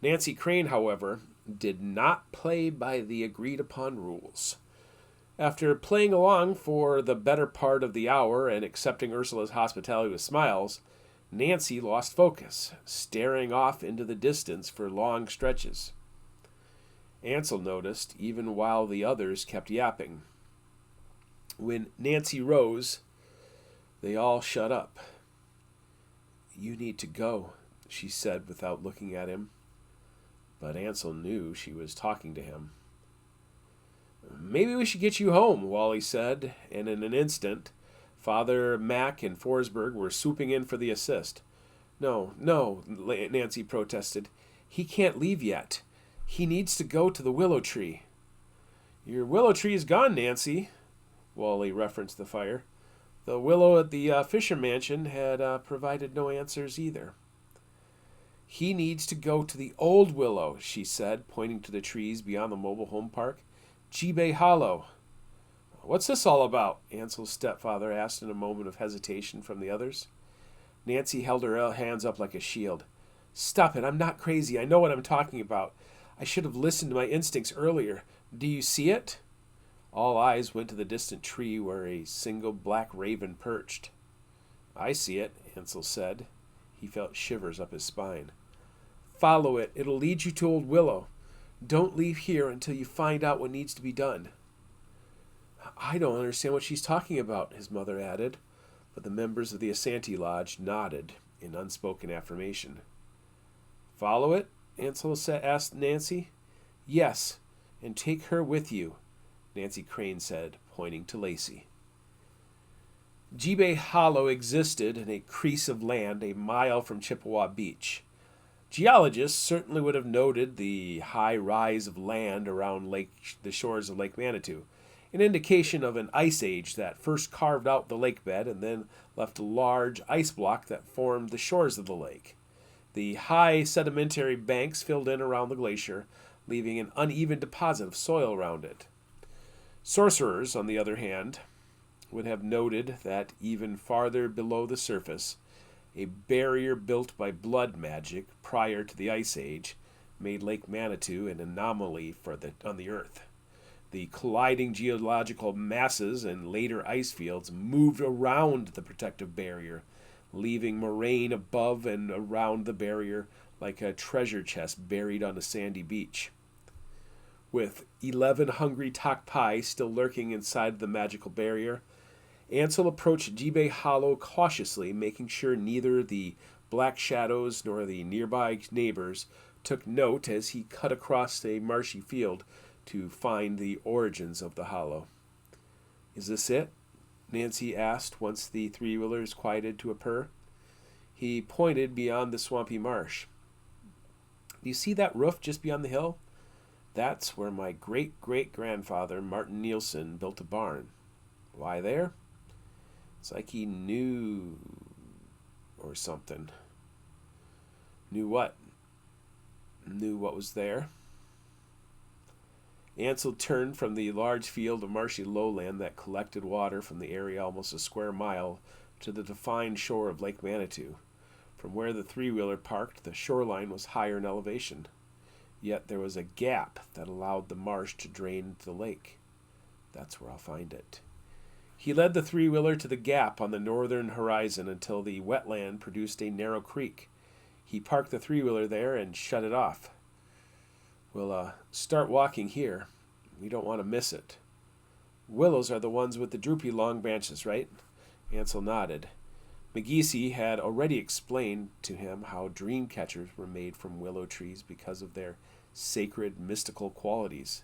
Nancy Crane, however, did not play by the agreed-upon rules. After playing along for the better part of the hour and accepting Ursula's hospitality with smiles, Nancy lost focus, staring off into the distance for long stretches. Ansel noticed, even while the others kept yapping. When Nancy rose, they all shut up. You need to go, she said without looking at him. But Ansel knew she was talking to him. Maybe we should get you home, Wally said, and in an instant, Father Mac and Forsberg were swooping in for the assist. No, Nancy protested. He can't leave yet. He needs to go to the willow tree. Your willow tree is gone, Nancy, Wally referenced the fire. The willow at the Fisher mansion had provided no answers either. He needs to go to the old willow, she said, pointing to the trees beyond the mobile home park. G-Bay Hollow. What's this all about? Ansel's stepfather asked in a moment of hesitation from the others. Nancy held her hands up like a shield. Stop it, I'm not crazy. I know what I'm talking about. I should have listened to my instincts earlier. Do you see it? All eyes went to the distant tree where a single black raven perched. I see it, Ansel said. He felt shivers up his spine. Follow it. It'll lead you to Old Willow. Don't leave here until you find out what needs to be done. I don't understand what she's talking about, his mother added, but the members of the Asante Lodge nodded in unspoken affirmation. Follow it? Ansel asked Nancy. Yes, and take her with you, Nancy Crane said, pointing to Lacey. G-Bay Hollow existed in a crease of land a mile from Chippewa Beach. Geologists certainly would have noted the high rise of land around the shores of Lake Manitou, an indication of an ice age that first carved out the lake bed and then left a large ice block that formed the shores of the lake. The high sedimentary banks filled in around the glacier, leaving an uneven deposit of soil around it. Sorcerers, on the other hand, would have noted that even farther below the surface, a barrier built by blood magic prior to the Ice Age made Lake Manitou an anomaly on the Earth. The colliding geological masses and later ice fields moved around the protective barrier, leaving moraine above and around the barrier like a treasure chest buried on a sandy beach. With 11 hungry Takpai still lurking inside the magical barrier, Ansel approached Jibe Hollow cautiously, making sure neither the Black Shadows nor the nearby neighbors took note as he cut across a marshy field to find the origins of the hollow. "Is this it?" Nancy asked once the three-wheelers quieted to a purr. He pointed beyond the swampy marsh. "Do you see that roof just beyond the hill? That's where my great-great-grandfather, Martin Nielsen, built a barn." "Why there?" It's like he knew or something. Knew what? Knew what was there? Ansel turned from the large field of marshy lowland that collected water from the area almost a square mile to the defined shore of Lake Manitou. From where the three-wheeler parked, the shoreline was higher in elevation. Yet there was a gap that allowed the marsh to drain into the lake. "That's where I'll find it." He led the three-wheeler to the gap on the northern horizon until the wetland produced a narrow creek. He parked the three-wheeler there and shut it off. "We'll start walking here. We don't want to miss it." "Willows are the ones with the droopy long branches, right?" Ansel nodded. McGeesy had already explained to him how dream catchers were made from willow trees because of their sacred, mystical qualities.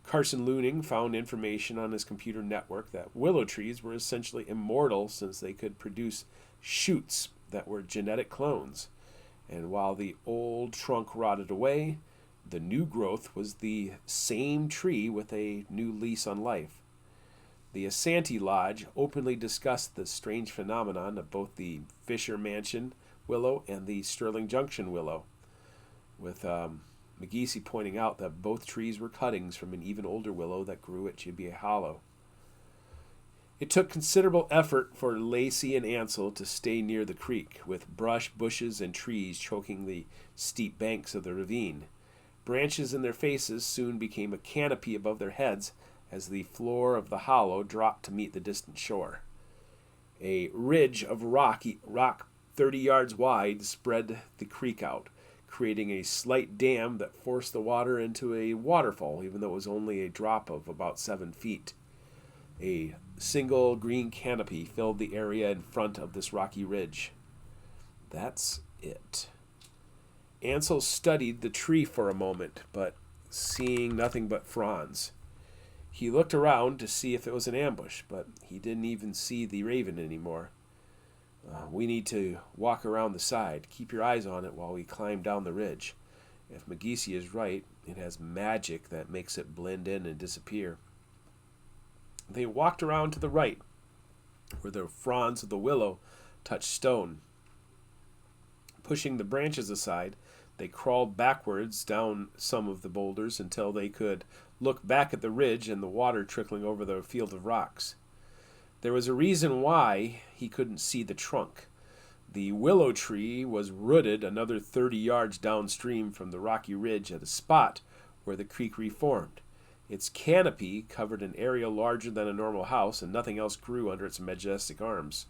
Carson Looning found information on his computer network that willow trees were essentially immortal since they could produce shoots that were genetic clones. And while the old trunk rotted away, the new growth was the same tree with a new lease on life. The Asante Lodge openly discussed the strange phenomenon of both the Fisher Mansion willow and the Sterling Junction willow, with McGeesy pointing out that both trees were cuttings from an even older willow that grew at Jibe Hollow. It took considerable effort for Lacey and Ansel to stay near the creek, with brush, bushes, and trees choking the steep banks of the ravine. Branches in their faces soon became a canopy above their heads as the floor of the hollow dropped to meet the distant shore. A ridge of rock 30 yards wide spread the creek out, creating a slight dam that forced the water into a waterfall, even though it was only a drop of about 7 feet. A single green canopy filled the area in front of this rocky ridge. "That's it." Ansel studied the tree for a moment, but seeing nothing but fronds. He looked around to see if it was an ambush, but he didn't even see the raven anymore. "We need to walk around the side. Keep your eyes on it while we climb down the ridge. If McGeesy is right, it has magic that makes it blend in and disappear." They walked around to the right, where the fronds of the willow touched stone. Pushing the branches aside, they crawled backwards down some of the boulders until they could look back at the ridge and the water trickling over the field of rocks. There was a reason why he couldn't see the trunk. The willow tree was rooted another 30 yards downstream from the rocky ridge at a spot where the creek reformed. Its canopy covered an area larger than a normal house, and nothing else grew under its majestic arms.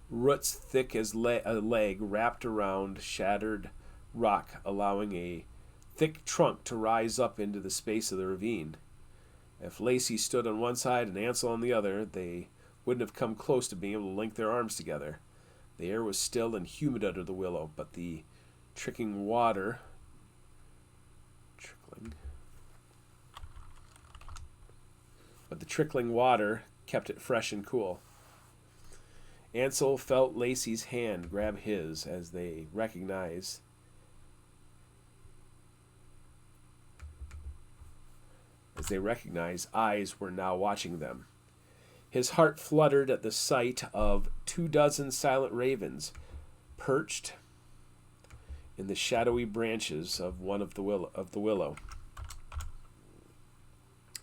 Roots thick as a leg wrapped around shattered rock, allowing a thick trunk to rise up into the space of the ravine. If Lacey stood on one side and Ansel on the other, they wouldn't have come close to being able to link their arms together. The air was still and humid under the willow, but the trickling water kept it fresh and cool. Ansel felt Lacey's hand grab his as they recognized as they recognized eyes were now watching them. His heart fluttered at the sight of 24 silent ravens perched in the shadowy branches of one of the willow.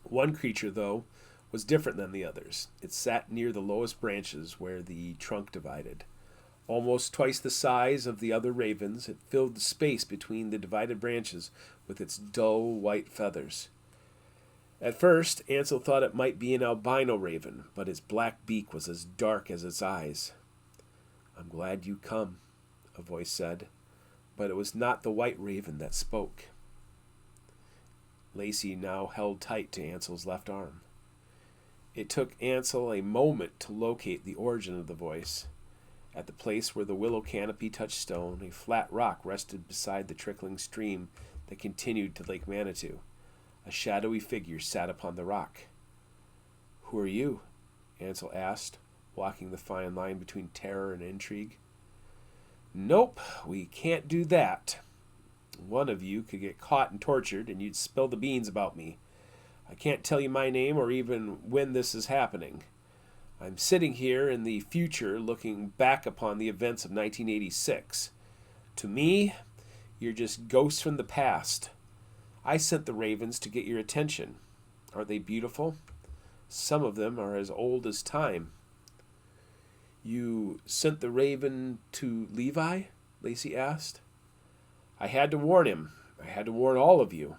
One creature, though, was different than the others. It sat near the lowest branches where the trunk divided. Almost twice the size of the other ravens, it filled the space between the divided branches with its dull white feathers. At first, Ansel thought it might be an albino raven, but its black beak was as dark as its eyes. "I'm glad you come," a voice said, but it was not the white raven that spoke. Lacey now held tight to Ansel's left arm. It took Ansel a moment to locate the origin of the voice. At the place where the willow canopy touched stone, a flat rock rested beside the trickling stream that continued to Lake Manitou. A shadowy figure sat upon the rock. "Who are you?" Ansel asked, walking the fine line between terror and intrigue. "Nope, we can't do that. One of you could get caught and tortured, and you'd spill the beans about me. I can't tell you my name or even when this is happening. I'm sitting here in the future looking back upon the events of 1986. To me, you're just ghosts from the past. I sent the ravens to get your attention. Aren't they beautiful? Some of them are as old as time." "You sent the raven to Levi?" Lacey asked. "I had to warn him. I had to warn all of you."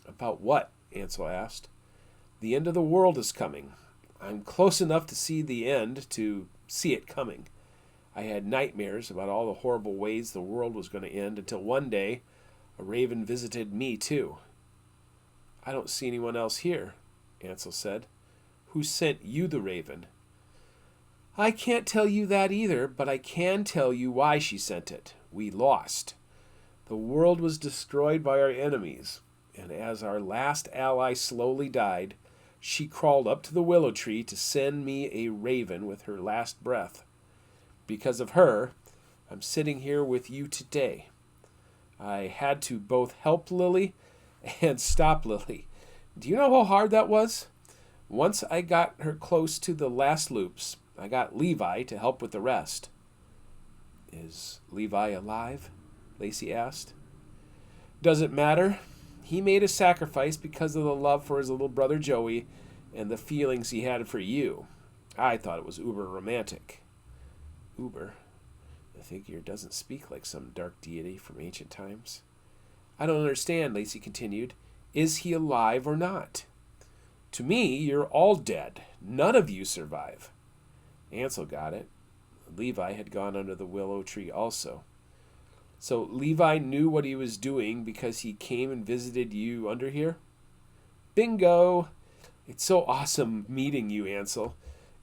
"About what?" Ansel asked. "The end of the world is coming. I'm close enough to see the end to see it coming. I had nightmares about all the horrible ways the world was going to end until one day a raven visited me too." "I don't see anyone else here," Ansel said. "Who sent you the raven?" "I can't tell you that either, but I can tell you why she sent it. We lost. The world was destroyed by our enemies, and as our last ally slowly died, she crawled up to the willow tree to send me a raven with her last breath. Because of her, I'm sitting here with you today. I had to both help Lily and stop Lily. Do you know how hard that was? Once I got her close to the last loops, I got Levi to help with the rest." "Is Levi alive?" Lacey asked. "Does it matter? He made a sacrifice because of the love for his little brother Joey and the feelings he had for you. I thought it was uber romantic." "Uber? The figure doesn't speak like some dark deity from ancient times." "I don't understand," Lacey continued. "Is he alive or not? To me, you're all dead. None of you survive." Ansel got it. Levi had gone under the willow tree also. "So Levi knew what he was doing because he came and visited you under here?" "Bingo! It's so awesome meeting you, Ansel.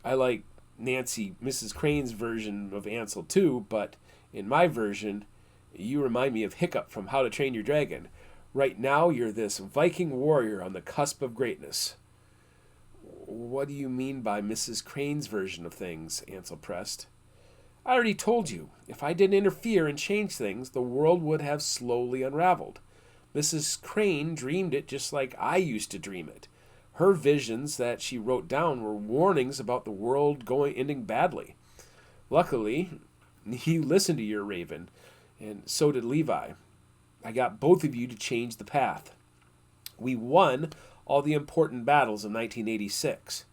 I like Nancy, Mrs. Crane's version of Ansel too, but in my version, you remind me of Hiccup from How to Train Your Dragon. Right now, you're this Viking warrior on the cusp of greatness." "What do you mean by Mrs. Crane's version of things?" Ansel pressed. "I already told you. If I didn't interfere and change things, the world would have slowly unraveled. Mrs. Crane dreamed it just like I used to dream it. Her visions that she wrote down were warnings about the world ending badly. Luckily, you listened to your raven, and so did Levi. I got both of you to change the path. We won all the important battles of 1986.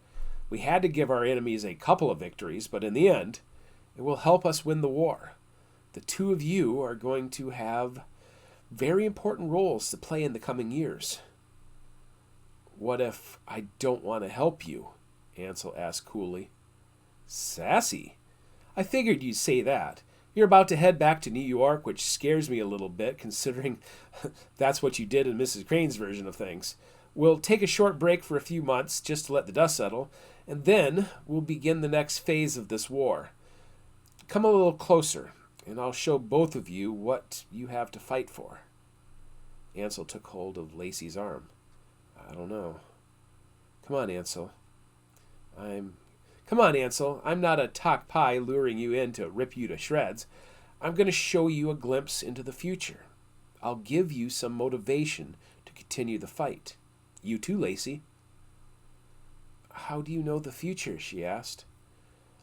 We had to give our enemies a couple of victories, but in the end, it will help us win the war. The two of you are going to have very important roles to play in the coming years." "What if I don't want to help you?" Ansel asked coolly. "Sassy. I figured you'd say that. You're about to head back to New York, which scares me a little bit, considering that's what you did in Mrs. Crane's version of things. We'll take a short break for a few months just to let the dust settle, and then we'll begin the next phase of this war. Come a little closer, and I'll show both of you what you have to fight for." Ansel took hold of Lacey's arm. "I don't know. Come on, Ansel. I'm not a talk pie luring you in to rip you to shreds. I'm going to show you a glimpse into the future. I'll give you some motivation to continue the fight. You too, Lacey. How do you know the future? She asked.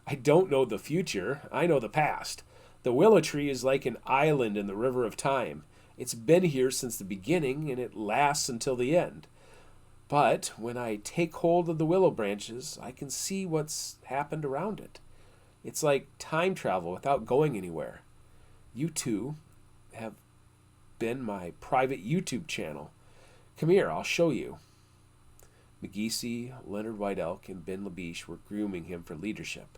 I don't know the future. I know the past. The willow tree is like an island in the river of time. It's been here since the beginning, and it lasts until the end. But when I take hold of the willow branches, I can see what's happened around it. It's like time travel without going anywhere. You two have been my private YouTube channel. Come here, I'll show you. McGeesee, Leonard White Elk, and Ben Labiche were grooming him for leadership,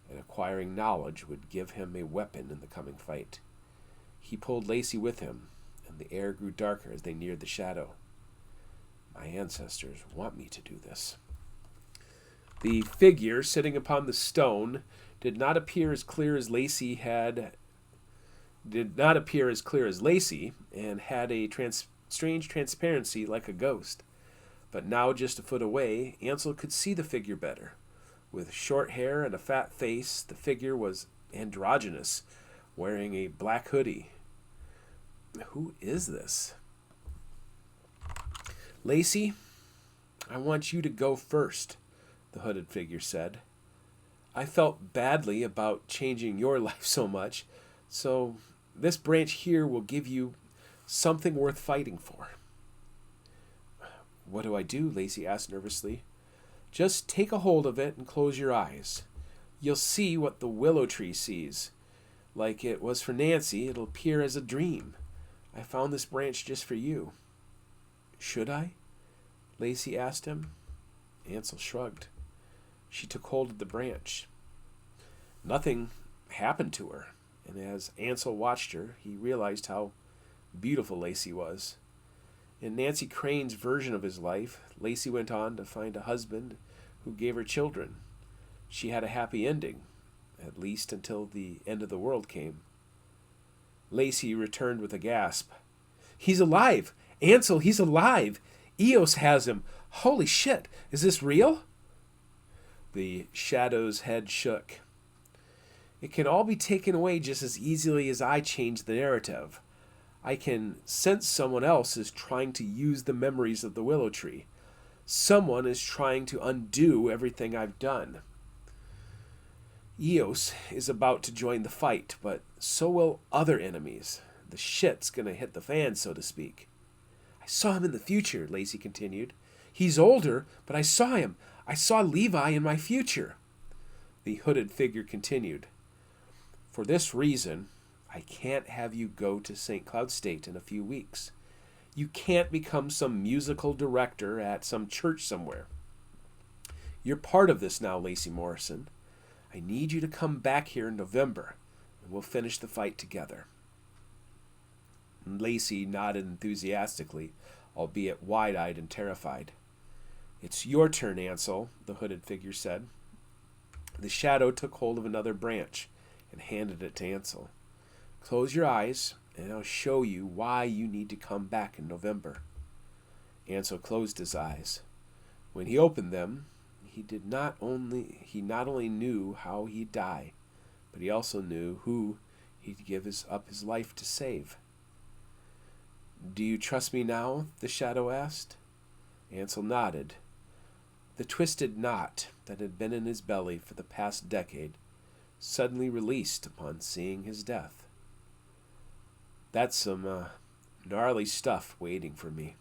and acquiring knowledge would give him a weapon in the coming fight. He pulled Lacey with him, and the air grew darker as they neared the shadow. My ancestors want me to do this. The figure sitting upon the stone did not appear as clear as Lacey, and had a strange transparency like a ghost. But now, just a foot away, Ansel could see the figure better. With short hair and a fat face, the figure was androgynous, wearing a black hoodie. Who is this? Lacey, I want you to go first, the hooded figure said. I felt badly about changing your life so much, so this branch here will give you something worth fighting for. What do I do? Lacey asked nervously. Just take a hold of it and close your eyes. You'll see what the willow tree sees. Like it was for Nancy, it'll appear as a dream. I found this branch just for you. Should I? Lacey asked him. Ansel shrugged. She took hold of the branch. Nothing happened to her, and as Ansel watched her, he realized how beautiful Lacey was. In Nancy Crane's version of his life, Lacey went on to find a husband who gave her children. She had a happy ending, at least until the end of the world came. Lacey returned with a gasp. He's alive! Ansel, he's alive! Eos has him! Holy shit! Is this real? The shadow's head shook. It can all be taken away just as easily as I change the narrative. I can sense someone else is trying to use the memories of the willow tree. Someone is trying to undo everything I've done. Eos is about to join the fight, but so will other enemies. The shit's gonna hit the fan, so to speak. I saw him in the future, Lacey continued. He's older, but I saw him. I saw Levi in my future. The hooded figure continued. For this reason, I can't have you go to St. Cloud State in a few weeks. You can't become some musical director at some church somewhere. You're part of this now, Lacey Morrison. I need you to come back here in November, and we'll finish the fight together. Lacey nodded enthusiastically, albeit wide-eyed and terrified. It's your turn, Ansel, the hooded figure said. The shadow took hold of another branch and handed it to Ansel. Close your eyes, and I'll show you why you need to come back in November. Ansel closed his eyes. When he opened them, he not only knew how he'd die, but he also knew who he'd give up his life to save. Do you trust me now? The shadow asked. Ansel nodded. The twisted knot that had been in his belly for the past decade suddenly released upon seeing his death. That's some gnarly stuff waiting for me.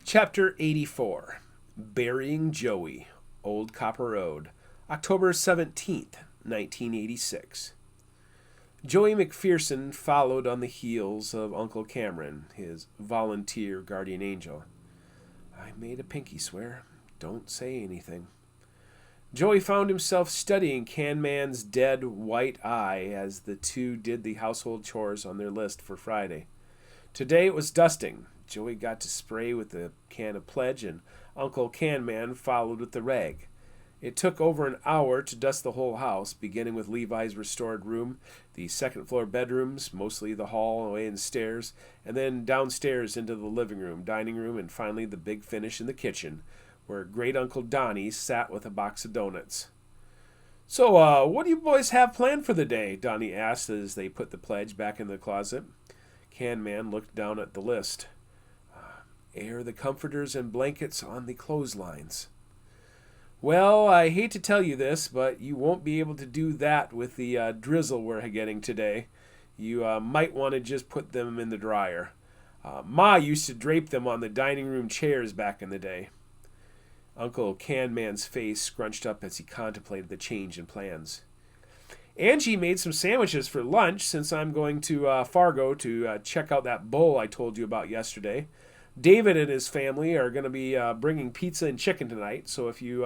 Chapter 84. Burying Joey, Old Copper Road, October 17th, 1986. Joey McPherson followed on the heels of Uncle Cameron, his volunteer guardian angel. I made a pinky swear. Don't say anything. Joey found himself studying Can-Man's dead white eye as the two did the household chores on their list for Friday. Today it was dusting. Joey got to spray with a can of Pledge, and Uncle Can-Man followed with the rag. It took over an hour to dust the whole house, beginning with Levi's restored room, the second-floor bedrooms, mostly the hallway and stairs, and then downstairs into the living room, dining room, and finally the big finish in the kitchen, where Great-Uncle Donnie sat with a box of donuts. So, what do you boys have planned for the day? Donnie asked as they put the Pledge back in the closet. Can Man looked down at the list. Air the comforters and blankets on the clotheslines. Well, I hate to tell you this, but you won't be able to do that with the drizzle we're getting today. You might want to just put them in the dryer. Ma used to drape them on the dining room chairs back in the day. Uncle Can Man's face scrunched up as he contemplated the change in plans. Angie made some sandwiches for lunch since I'm going to Fargo to check out that bull I told you about yesterday. David and his family are going to be bringing pizza and chicken tonight, so if you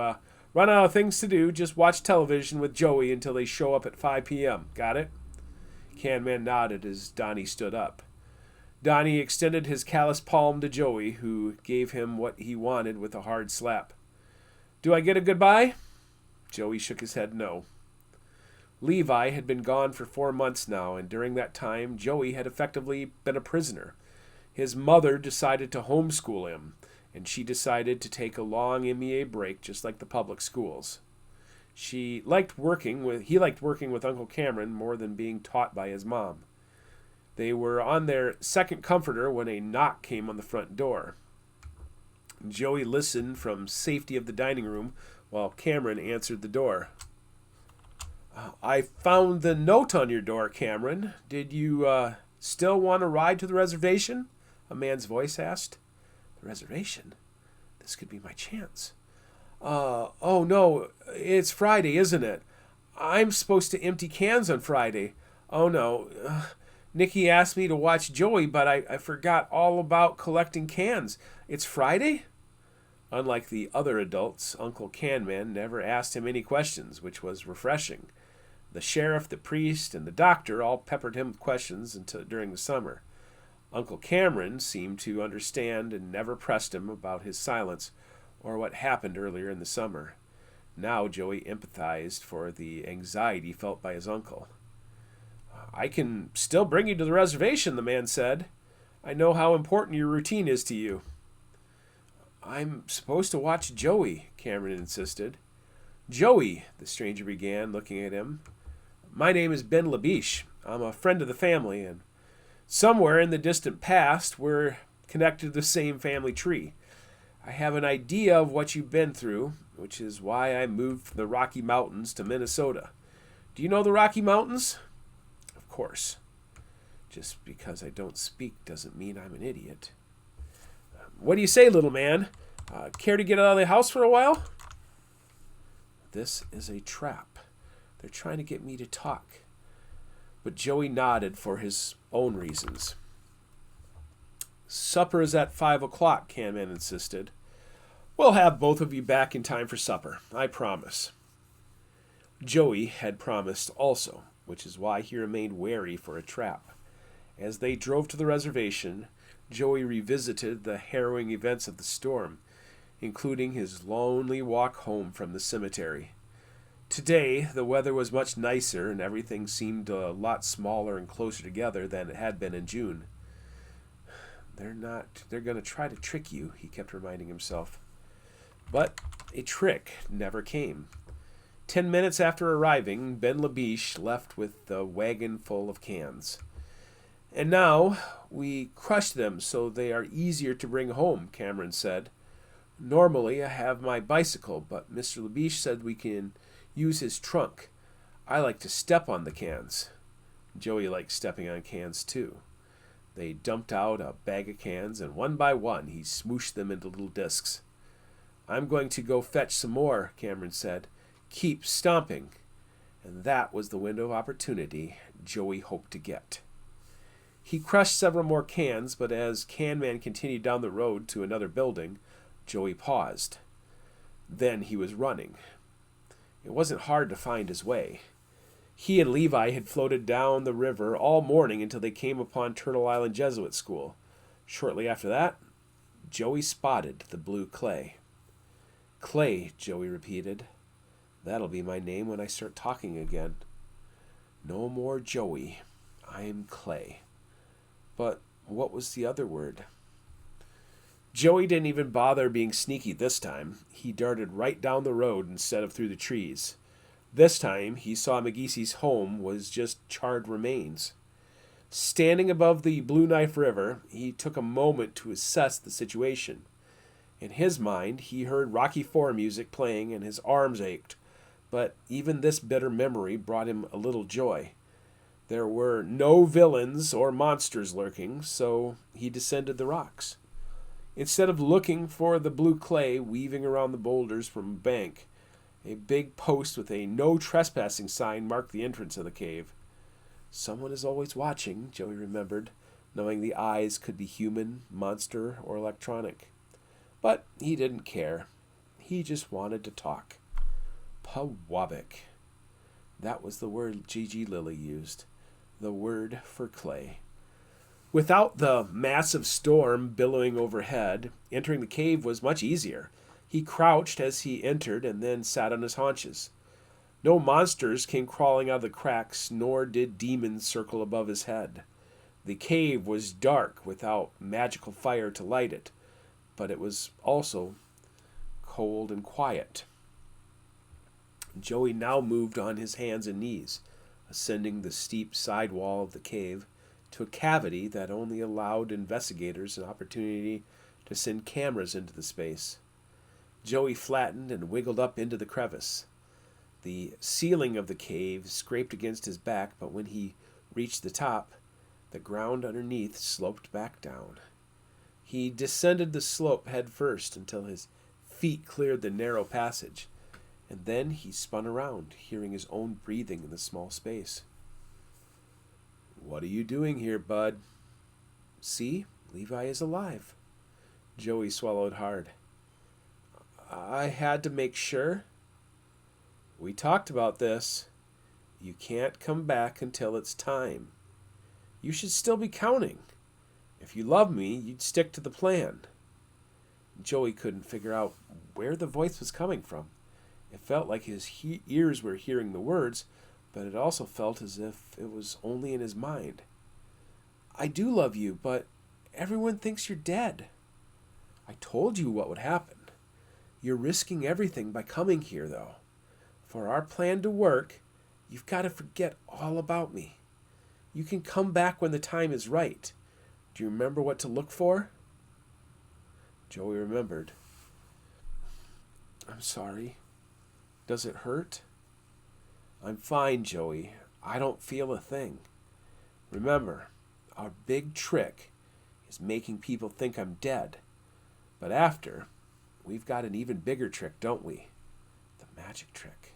run out of things to do, just watch television with Joey until they show up at 5 p.m. Got it? Can Man nodded as Donnie stood up. Donnie extended his calloused palm to Joey, who gave him what he wanted with a hard slap. Do I get a goodbye? Joey shook his head no. Levi had been gone for 4 months now, and during that time, Joey had effectively been a prisoner. His mother decided to homeschool him, and she decided to take a long MEA break just like the public schools. He liked working with Uncle Cameron more than being taught by his mom. They were on their second comforter when a knock came on the front door. Joey listened from safety of the dining room while Cameron answered the door. I found the note on your door, Cameron. Did you still want to ride to the reservation? A man's voice asked. The reservation? This could be my chance. Oh no, it's Friday, isn't it? I'm supposed to empty cans on Friday. Oh no, Nikki asked me to watch Joey, but I forgot all about collecting cans. It's Friday? Unlike the other adults, Uncle Can Man never asked him any questions, which was refreshing. The sheriff, the priest, and the doctor all peppered him with questions during the summer. Uncle Cameron seemed to understand and never pressed him about his silence or what happened earlier in the summer. Now Joey empathized for the anxiety felt by his uncle. I can still bring you to the reservation, the man said. I know how important your routine is to you. I'm supposed to watch Joey, Cameron insisted. Joey, the stranger began, looking at him. My name is Ben Labiche. I'm a friend of the family, and somewhere in the distant past, we're connected to the same family tree. I have an idea of what you've been through, which is why I moved from the Rocky Mountains to Minnesota. Do you know the Rocky Mountains? Of course. Just because I don't speak doesn't mean I'm an idiot. What do you say, little man? Care to get out of the house for a while? This is a trap. They're trying to get me to talk. But Joey nodded for his own reasons. Supper is at 5 o'clock, Can Man insisted. We'll have both of you back in time for supper, I promise. Joey had promised also, which is why he remained wary for a trap. As they drove to the reservation, Joey revisited the harrowing events of the storm, including his lonely walk home from the cemetery. Today, the weather was much nicer and everything seemed a lot smaller and closer together than it had been in June. They're going to try to trick you, he kept reminding himself. But a trick never came. 10 minutes after arriving, Ben Labiche left with the wagon full of cans. And now we crush them so they are easier to bring home, Cameron said. Normally I have my bicycle, but Mr. Labiche said we can use his trunk. I like to step on the cans. Joey liked stepping on cans too. They dumped out a bag of cans, and one by one he smooshed them into little discs. I'm going to go fetch some more, Cameron said. Keep stomping. And that was the window of opportunity Joey hoped to get. He crushed several more cans, but as Can Man continued down the road to another building, Joey paused. Then he was running. It wasn't hard to find his way. He and Levi had floated down the river all morning until they came upon Turtle Island Jesuit School. Shortly after that, Joey spotted the blue clay. Clay, Joey repeated. That'll be my name when I start talking again. No more Joey. I'm Clay. But what was the other word? Joey didn't even bother being sneaky this time. He darted right down the road instead of through the trees. This time, he saw McGeesy's home was just charred remains. Standing above the Blue Knife River, he took a moment to assess the situation. In his mind, he heard Rocky IV music playing and his arms ached, but even this bitter memory brought him a little joy. There were no villains or monsters lurking, so he descended the rocks. Instead of looking for the blue clay weaving around the boulders from a bank, a big post with a no trespassing sign marked the entrance of the cave. Someone is always watching, Joey remembered, knowing the eyes could be human, monster, or electronic. But he didn't care. He just wanted to talk. Pawabik. That was the word Gigi Lilly used. The word for clay. Without the massive storm billowing overhead, entering the cave was much easier. He crouched as he entered and then sat on his haunches. No monsters came crawling out of the cracks, nor did demons circle above his head. The cave was dark without magical fire to light it, but it was also cold and quiet. Joey now moved on his hands and knees, ascending the steep side wall of the cave to a cavity that only allowed investigators an opportunity to send cameras into the space. Joey flattened and wiggled up into the crevice. The ceiling of the cave scraped against his back, but when he reached the top, the ground underneath sloped back down. He descended the slope head first until his feet cleared the narrow passage, and then he spun around, hearing his own breathing in the small space. "What are you doing here, bud?" "See, Levi is alive." Joey swallowed hard. "I had to make sure." "We talked about this. You can't come back until it's time. You should still be counting. If you love me, you'd stick to the plan." Joey couldn't figure out where the voice was coming from. It felt like his ears were hearing the words, but it also felt as if it was only in his mind. "I do love you, but everyone thinks you're dead." "I told you what would happen. You're risking everything by coming here, though. For our plan to work, you've got to forget all about me. You can come back when the time is right. Do you remember what to look for?" Joey remembered. "I'm sorry. Does it hurt?" "I'm fine, Joey. I don't feel a thing. Remember, our big trick is making people think I'm dead. But after, we've got an even bigger trick, don't we? The magic trick.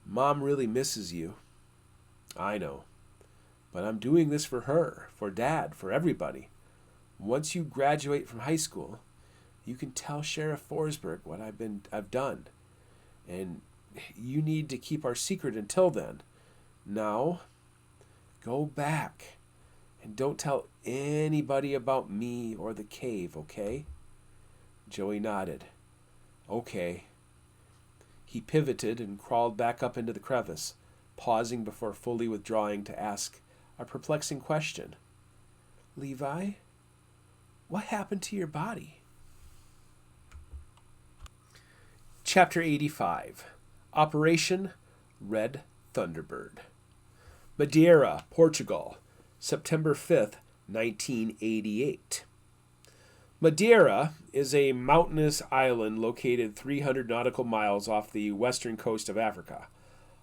Mom really misses you. I know. But I'm doing this for her, for Dad, for everybody. Once you graduate from high school, you can tell Sheriff Forsberg what I've done. And you need to keep our secret until then. Now, go back and don't tell anybody about me or the cave, okay?" Joey nodded. "Okay." He pivoted and crawled back up into the crevice, pausing before fully withdrawing to ask a perplexing question. "Levi, what happened to your body?" Chapter 85. Operation Red Thunderbird. Madeira, Portugal, September 5th, 1988. Madeira is a mountainous island located 300 nautical miles off the western coast of Africa.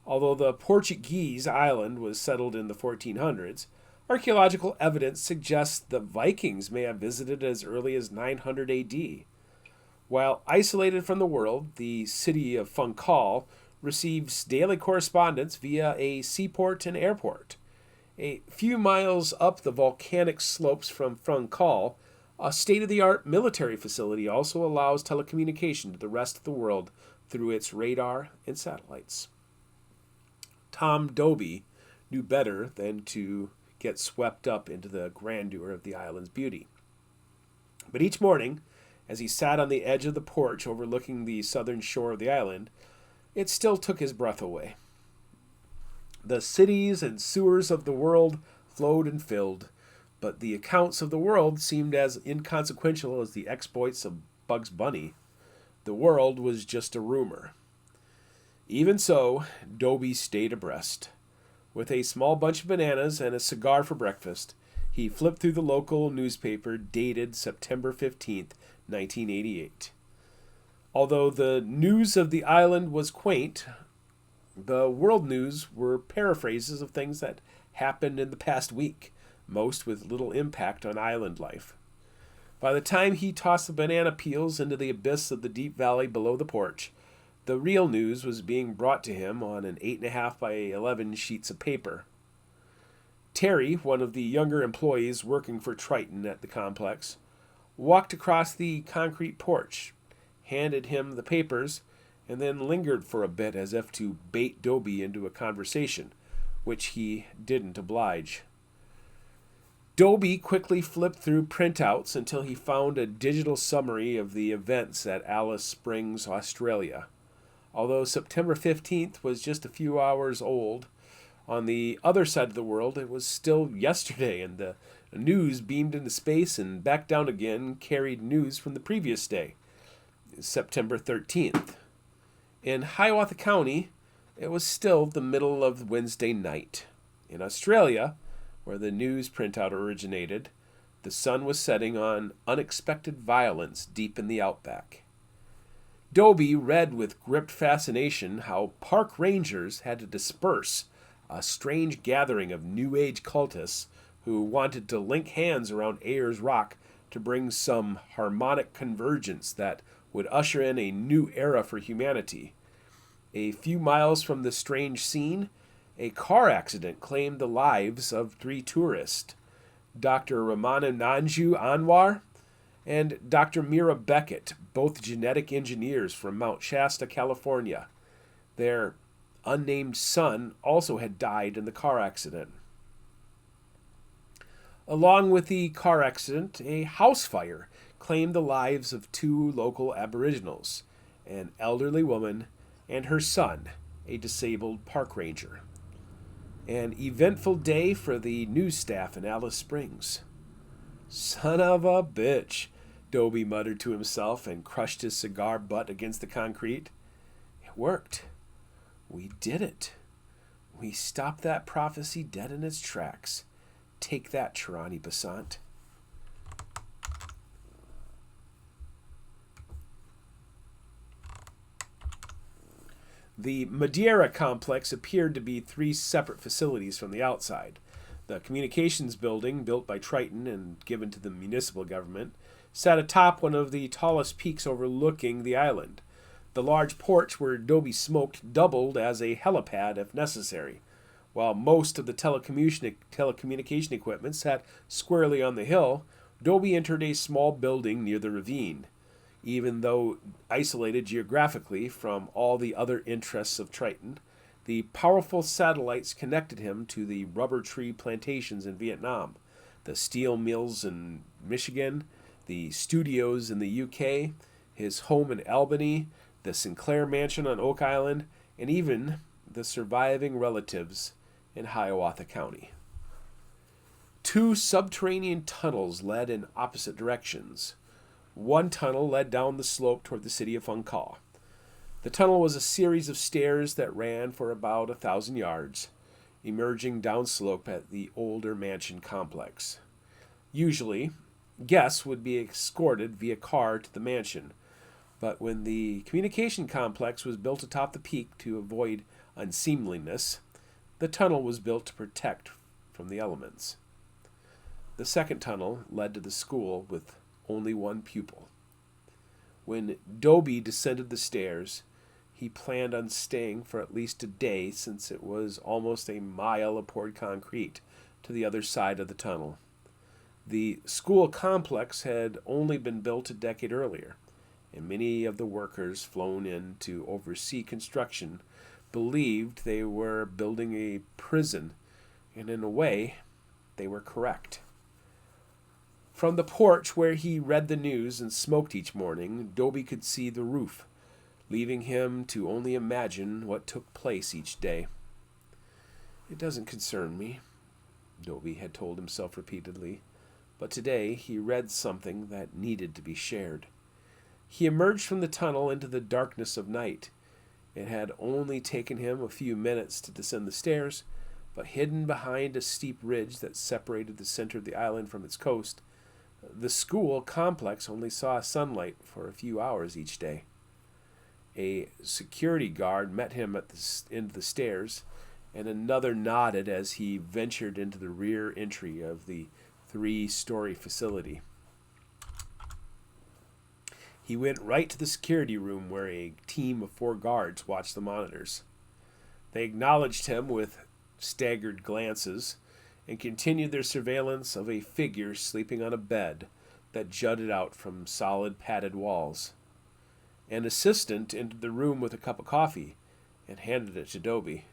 Although the Portuguese island was settled in the 1400s, archaeological evidence suggests the Vikings may have visited as early as 900 AD. While isolated from the world, the city of Funchal receives daily correspondence via a seaport and airport. A few miles up the volcanic slopes from Funchal, a state-of-the-art military facility also allows telecommunication to the rest of the world through its radar and satellites. Tom Dobie knew better than to get swept up into the grandeur of the island's beauty. But each morning, as he sat on the edge of the porch overlooking the southern shore of the island, it still took his breath away. The cities and sewers of the world flowed and filled, but the accounts of the world seemed as inconsequential as the exploits of Bugs Bunny. The world was just a rumor. Even so, Dobie stayed abreast. With a small bunch of bananas and a cigar for breakfast, he flipped through the local newspaper dated September 15th, 1988. Although the news of the island was quaint, the world news were paraphrases of things that happened in the past week, most with little impact on island life. By the time he tossed the banana peels into the abyss of the deep valley below the porch, the real news was being brought to him on an 8.5 by 11 sheets of paper. Terry, one of the younger employees working for Triton at the complex, walked across the concrete porch, handed him the papers, and then lingered for a bit as if to bait Dobie into a conversation, which he didn't oblige. Dobie quickly flipped through printouts until he found a digital summary of the events at Alice Springs, Australia. Although September 15th was just a few hours old, on the other side of the world it was still yesterday, and the news beamed into space and back down again carried news from the previous day, September 13th. In Hiawatha County, it was still the middle of Wednesday night. In Australia, where the news printout originated, the sun was setting on unexpected violence deep in the outback. Dobie read with gripped fascination how park rangers had to disperse a strange gathering of New Age cultists who wanted to link hands around Ayers Rock to bring some harmonic convergence that would usher in a new era for humanity. A few miles from the strange scene, a car accident claimed the lives of 3 tourists, Dr. Ramanananju Anwar and Dr. Mira Beckett, both genetic engineers from Mount Shasta, California. Their unnamed son also had died in the car accident. Along with the car accident, a house fire claimed the lives of 2 local aboriginals, an elderly woman and her son, a disabled park ranger. An eventful day for the news staff in Alice Springs. Son of a bitch, Dobie muttered to himself and crushed his cigar butt against the concrete. It worked. We did it. We stopped that prophecy dead in its tracks. Take that, Chirani Basant. The Madeira complex appeared to be 3 separate facilities from the outside. The communications building, built by Triton and given to the municipal government, sat atop one of the tallest peaks overlooking the island. The large porch where Dobie smoked doubled as a helipad if necessary, while most of the telecommunication equipment sat squarely on the hill. Dobie entered a small building near the ravine. Even though isolated geographically from all the other interests of Triton, the powerful satellites connected him to the rubber tree plantations in Vietnam, the steel mills in Michigan, the studios in the UK, his home in Albany, the Sinclair mansion on Oak Island, and even the surviving relatives in Hiawatha County. 2 subterranean tunnels led in opposite directions. One tunnel led down the slope toward the city of Fung Caw. The tunnel was a series of stairs that ran for about 1,000 yards, emerging downslope at the older mansion complex. Usually, guests would be escorted via car to the mansion, but when the communication complex was built atop the peak to avoid unseemliness, the tunnel was built to protect from the elements. The second tunnel led to the school with only 1 pupil. When Dobie descended the stairs, he planned on staying for at least a day since it was almost a mile of poured concrete to the other side of the tunnel. The school complex had only been built a decade earlier, and many of the workers flown in to oversee construction believed they were building a prison, and in a way, they were correct. From the porch where he read the news and smoked each morning, Dobie could see the roof, leaving him to only imagine what took place each day. It doesn't concern me, Dobie had told himself repeatedly, but today he read something that needed to be shared. He emerged from the tunnel into the darkness of night. It had only taken him a few minutes to descend the stairs, but hidden behind a steep ridge that separated the center of the island from its coast, the school complex only saw sunlight for a few hours each day. A security guard met him at the end of the stairs, and another nodded as he ventured into the rear entry of the 3-story facility. He went right to the security room where a team of 4 guards watched the monitors. They acknowledged him with staggered glances and continued their surveillance of a figure sleeping on a bed that jutted out from solid padded walls. An assistant entered the room with a cup of coffee and handed it to Dobie.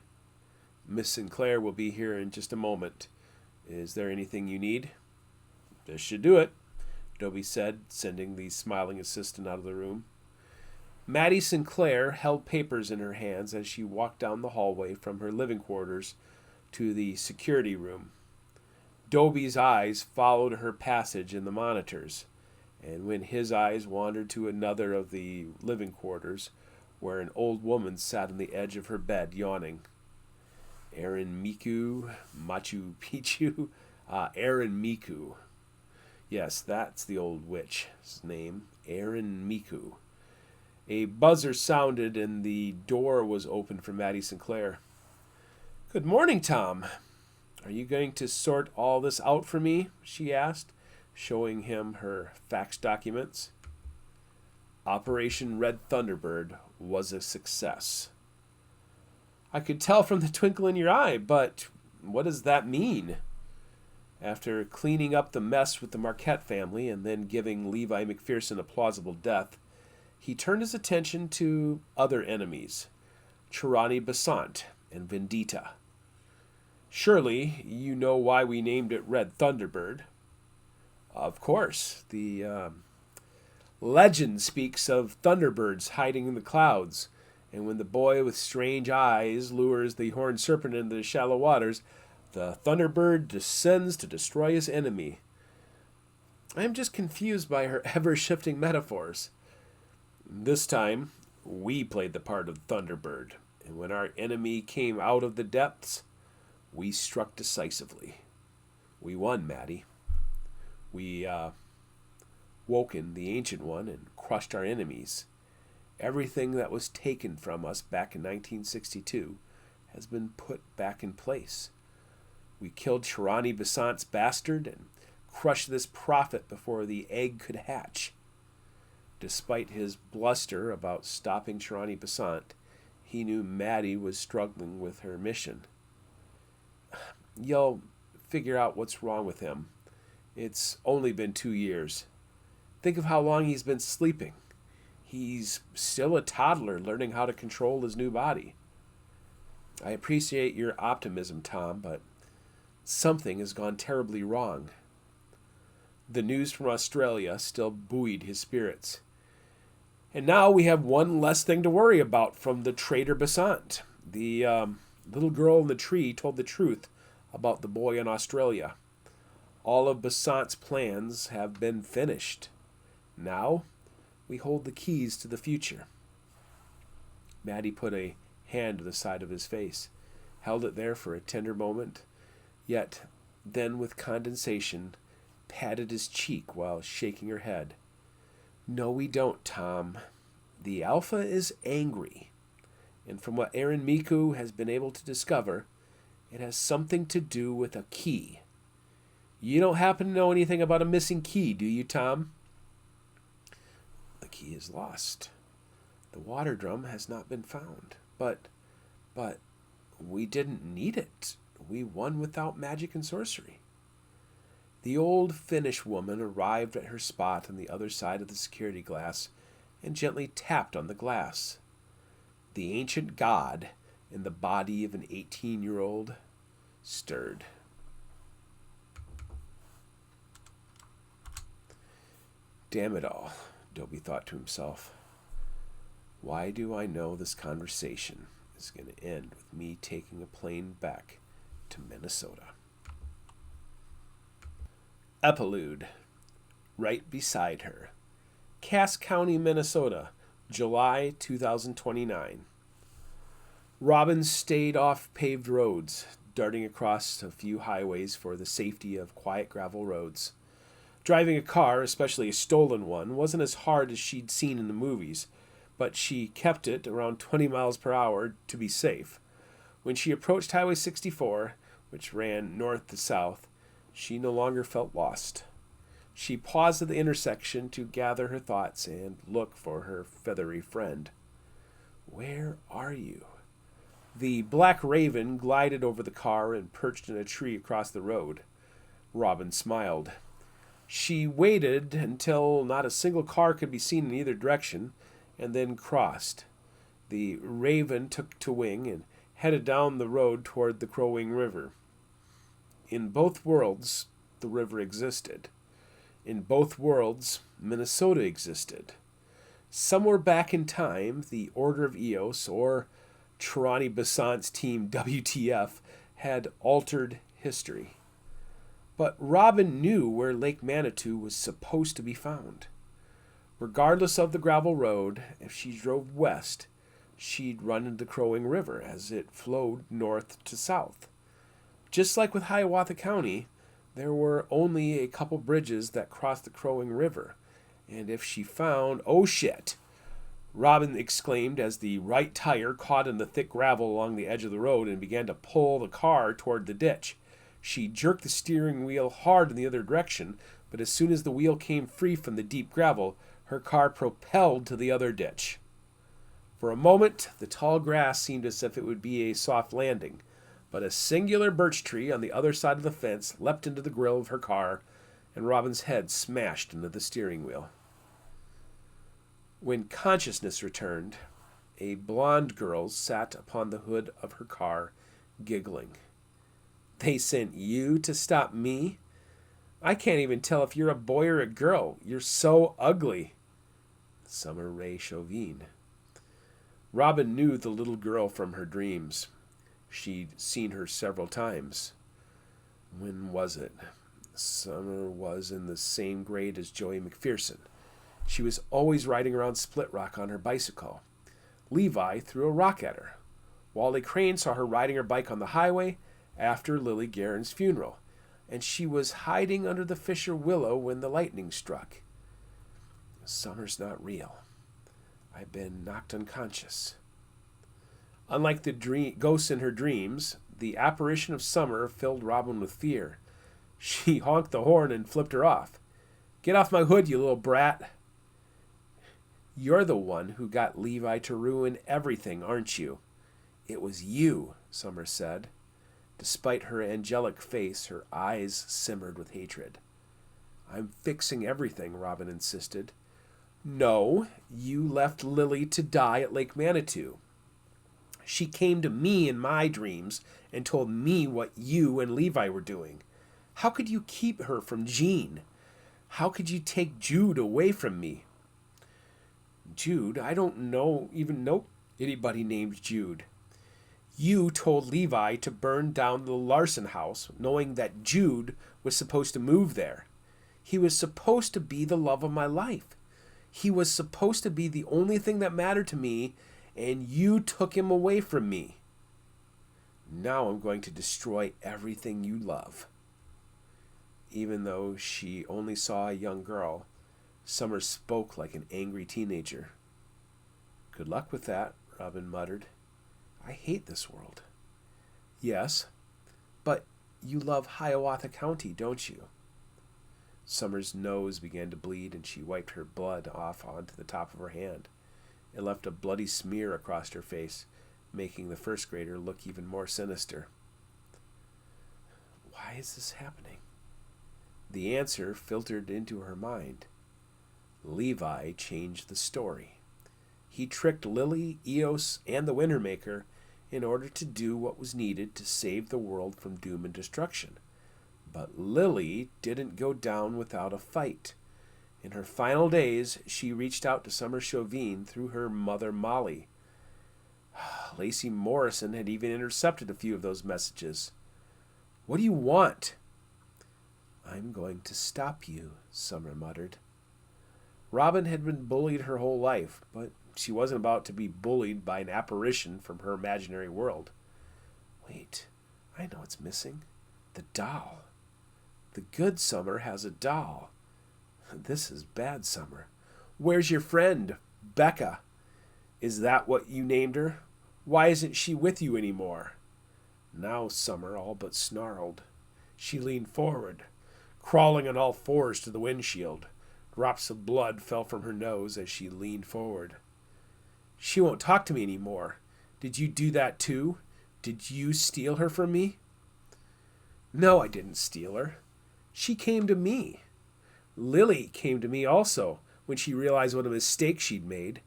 "Miss Sinclair will be here in just a moment. Is there anything you need?" "This should do it," Dobie said, sending the smiling assistant out of the room. Maddie Sinclair held papers in her hands as she walked down the hallway from her living quarters to the security room. Dobie's eyes followed her passage in the monitors, and when his eyes wandered to another of the living quarters, where an old woman sat on the edge of her bed, yawning. Aaron Miku, Machu Picchu, Aaron Miku. Yes, that's the old witch's name, Aaron Miku. A buzzer sounded and the door was opened for Maddie Sinclair. "Good morning, Tom. Are you going to sort all this out for me?" she asked, showing him her fax documents. Operation Red Thunderbird was a success. "I could tell from the twinkle in your eye, but what does that mean?" After cleaning up the mess with the Marquette family and then giving Levi McPherson a plausible death, he turned his attention to other enemies, Chirani Basant and Vendita. "Surely you know why we named it Red Thunderbird." "Of course. The legend speaks of thunderbirds hiding in the clouds, and when the boy with strange eyes lures the horned serpent into the shallow waters, the thunderbird descends to destroy his enemy." I am just confused by her ever-shifting metaphors. "This time, we played the part of Thunderbird, and when our enemy came out of the depths, we struck decisively. We won, Maddie. We woken the Ancient One and crushed our enemies. Everything that was taken from us back in 1962 has been put back in place. We killed Chirani Basant's bastard and crushed this prophet before the egg could hatch. Despite his bluster about stopping Chirani Basant, he knew Maddie was struggling with her mission. You'll figure out what's wrong with him. It's only been 2 years. Think of how long he's been sleeping. He's still a toddler learning how to control his new body. I appreciate your optimism, Tom, but something has gone terribly wrong." The news from Australia still buoyed his spirits. "And now we have one less thing to worry about from the traitor Basant. The little girl in the tree told the truth about the boy in Australia. All of Basant's plans have been finished. Now we hold the keys to the future." Maddie put a hand to the side of his face, held it there for a tender moment, yet then with condensation patted his cheek while shaking her head. "No, we don't, Tom. The Alpha is angry, and from what Aaron Miku has been able to discover, it has something to do with a key. You don't happen to know anything about a missing key, do you, Tom?" "The key is lost. The water drum has not been found. But we didn't need it. We won without magic and sorcery." The old Finnish woman arrived at her spot on the other side of the security glass and gently tapped on the glass. The ancient god in the body of an 18-year-old stirred. Damn it all, Dobie thought to himself. Why do I know this conversation is going to end with me taking a plane back to Minnesota? Epilude. Right beside her. Cass County, Minnesota, July 2029. Robin stayed off paved roads, darting across a few highways for the safety of quiet gravel roads. Driving a car, especially a stolen one, wasn't as hard as she'd seen in the movies, but she kept it around 20 miles per hour to be safe. When she approached Highway 64, which ran north to south, she no longer felt lost. She paused at the intersection to gather her thoughts and look for her feathery friend. "Where are you?" The black raven glided over the car and perched in a tree across the road. Robin smiled. She waited until not a single car could be seen in either direction, and then crossed. The raven took to wing and headed down the road toward the Crow-Wing River. In both worlds, the river existed. In both worlds, Minnesota existed. Somewhere back in time, the Order of Eos, or Trani Besant's team WTF, had altered history. But Robin knew where Lake Manitou was supposed to be found. Regardless of the gravel road, if she drove west, she'd run into the Crow-Wing River as it flowed north to south. Just like with Hiawatha County, there were only a couple bridges that crossed the Crow-Wing River, and if she found... "Oh shit!" Robin exclaimed as the right tire caught in the thick gravel along the edge of the road and began to pull the car toward the ditch. She jerked the steering wheel hard in the other direction, but as soon as the wheel came free from the deep gravel, her car propelled to the other ditch. For a moment, the tall grass seemed as if it would be a soft landing, but a singular birch tree on the other side of the fence leapt into the grill of her car, and Robin's head smashed into the steering wheel. When consciousness returned, a blonde girl sat upon the hood of her car, giggling. "They sent you to stop me? I can't even tell if you're a boy or a girl. You're so ugly." Summer Rae Chauvin. Robin knew the little girl from her dreams. She'd seen her several times. When was it? Summer was in the same grade as Joey McPherson. She was always riding around Split Rock on her bicycle. Levi threw a rock at her. Wally Crane saw her riding her bike on the highway after Lily Guerin's funeral, and she was hiding under the Fisher willow when the lightning struck. Summer's not real. I've been knocked unconscious. Unlike the ghosts in her dreams, the apparition of Summer filled Robin with fear. She honked the horn and flipped her off. "Get off my hood, you little brat." "You're the one who got Levi to ruin everything, aren't you?" "It was you," Summer said. Despite her angelic face, her eyes simmered with hatred. "I'm fixing everything," Robin insisted. "No, you left Lily to die at Lake Manitou. She came to me in my dreams and told me what you and Levi were doing. How could you keep her from Jean? How could you take Jude away from me?" "Jude? I don't even know anybody named Jude." "You told Levi to burn down the Larson house, knowing that Jude was supposed to move there. He was supposed to be the love of my life. He was supposed to be the only thing that mattered to me, and you took him away from me. Now I'm going to destroy everything you love." Even though she only saw a young girl, Summer spoke like an angry teenager. "Good luck with that," Robin muttered. "I hate this world." "Yes, but you love Hiawatha County, don't you?" Summer's nose began to bleed, and she wiped her blood off onto the top of her hand. It left a bloody smear across her face, making the first grader look even more sinister. Why is this happening? The answer filtered into her mind. Levi changed the story. He tricked Lily, Eos, and the Wintermaker in order to do what was needed to save the world from doom and destruction. But Lily didn't go down without a fight. In her final days, she reached out to Summer Chauvin through her mother, Molly. Lacey Morrison had even intercepted a few of those messages. "What do you want?" "I'm going to stop you," Summer muttered. Robin had been bullied her whole life, but she wasn't about to be bullied by an apparition from her imaginary world. "Wait, I know what's missing. The doll. The good Summer has a doll. This is bad Summer. Where's your friend, Becca? Is that what you named her? Why isn't she with you anymore? Now Summer all but snarled. She leaned forward, crawling on all fours to the windshield. Drops of blood fell from her nose as she leaned forward. She won't talk to me anymore. Did you do that too? Did you steal her from me? No, I didn't steal her. She came to me. Lily came to me also when she realized what a mistake she'd made.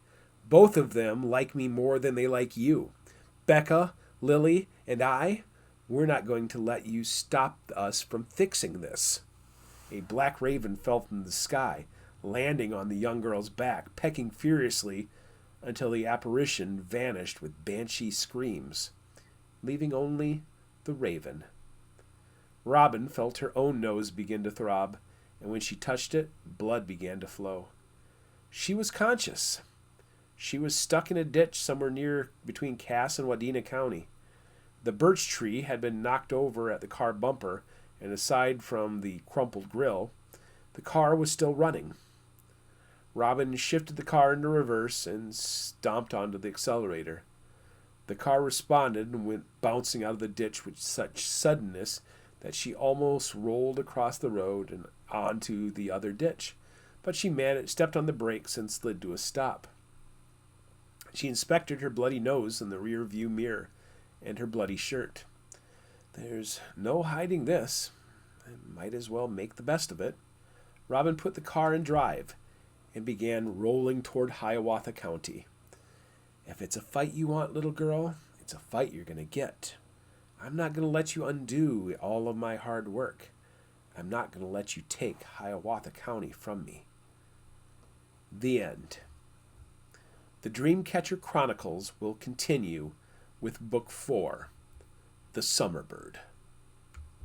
Both of them like me more than they like you. Becca, Lily, and we're not going to let you stop us from fixing this. A black raven fell from the sky, landing on the young girl's back, pecking furiously until the apparition vanished with banshee screams, leaving only the raven. Robin felt her own nose begin to throb, and when she touched it, blood began to flow. She was conscious. She was stuck in a ditch somewhere near between Cass and Wadena County. The birch tree had been knocked over at the car bumper, and aside from the crumpled grill, the car was still running. Robin shifted the car into reverse and stomped onto the accelerator. The car responded and went bouncing out of the ditch with such suddenness that she almost rolled across the road and onto the other ditch, but she stepped on the brakes and slid to a stop. She inspected her bloody nose in the rear view mirror and her bloody shirt. There's no hiding this. I might as well make the best of it. Robin put the car in drive and began rolling toward Hiawatha County. If it's a fight you want, little girl, it's a fight you're going to get. I'm not going to let you undo all of my hard work. I'm not going to let you take Hiawatha County from me. The end. The Dreamcatcher Chronicles will continue with Book 4, The Summer Bird.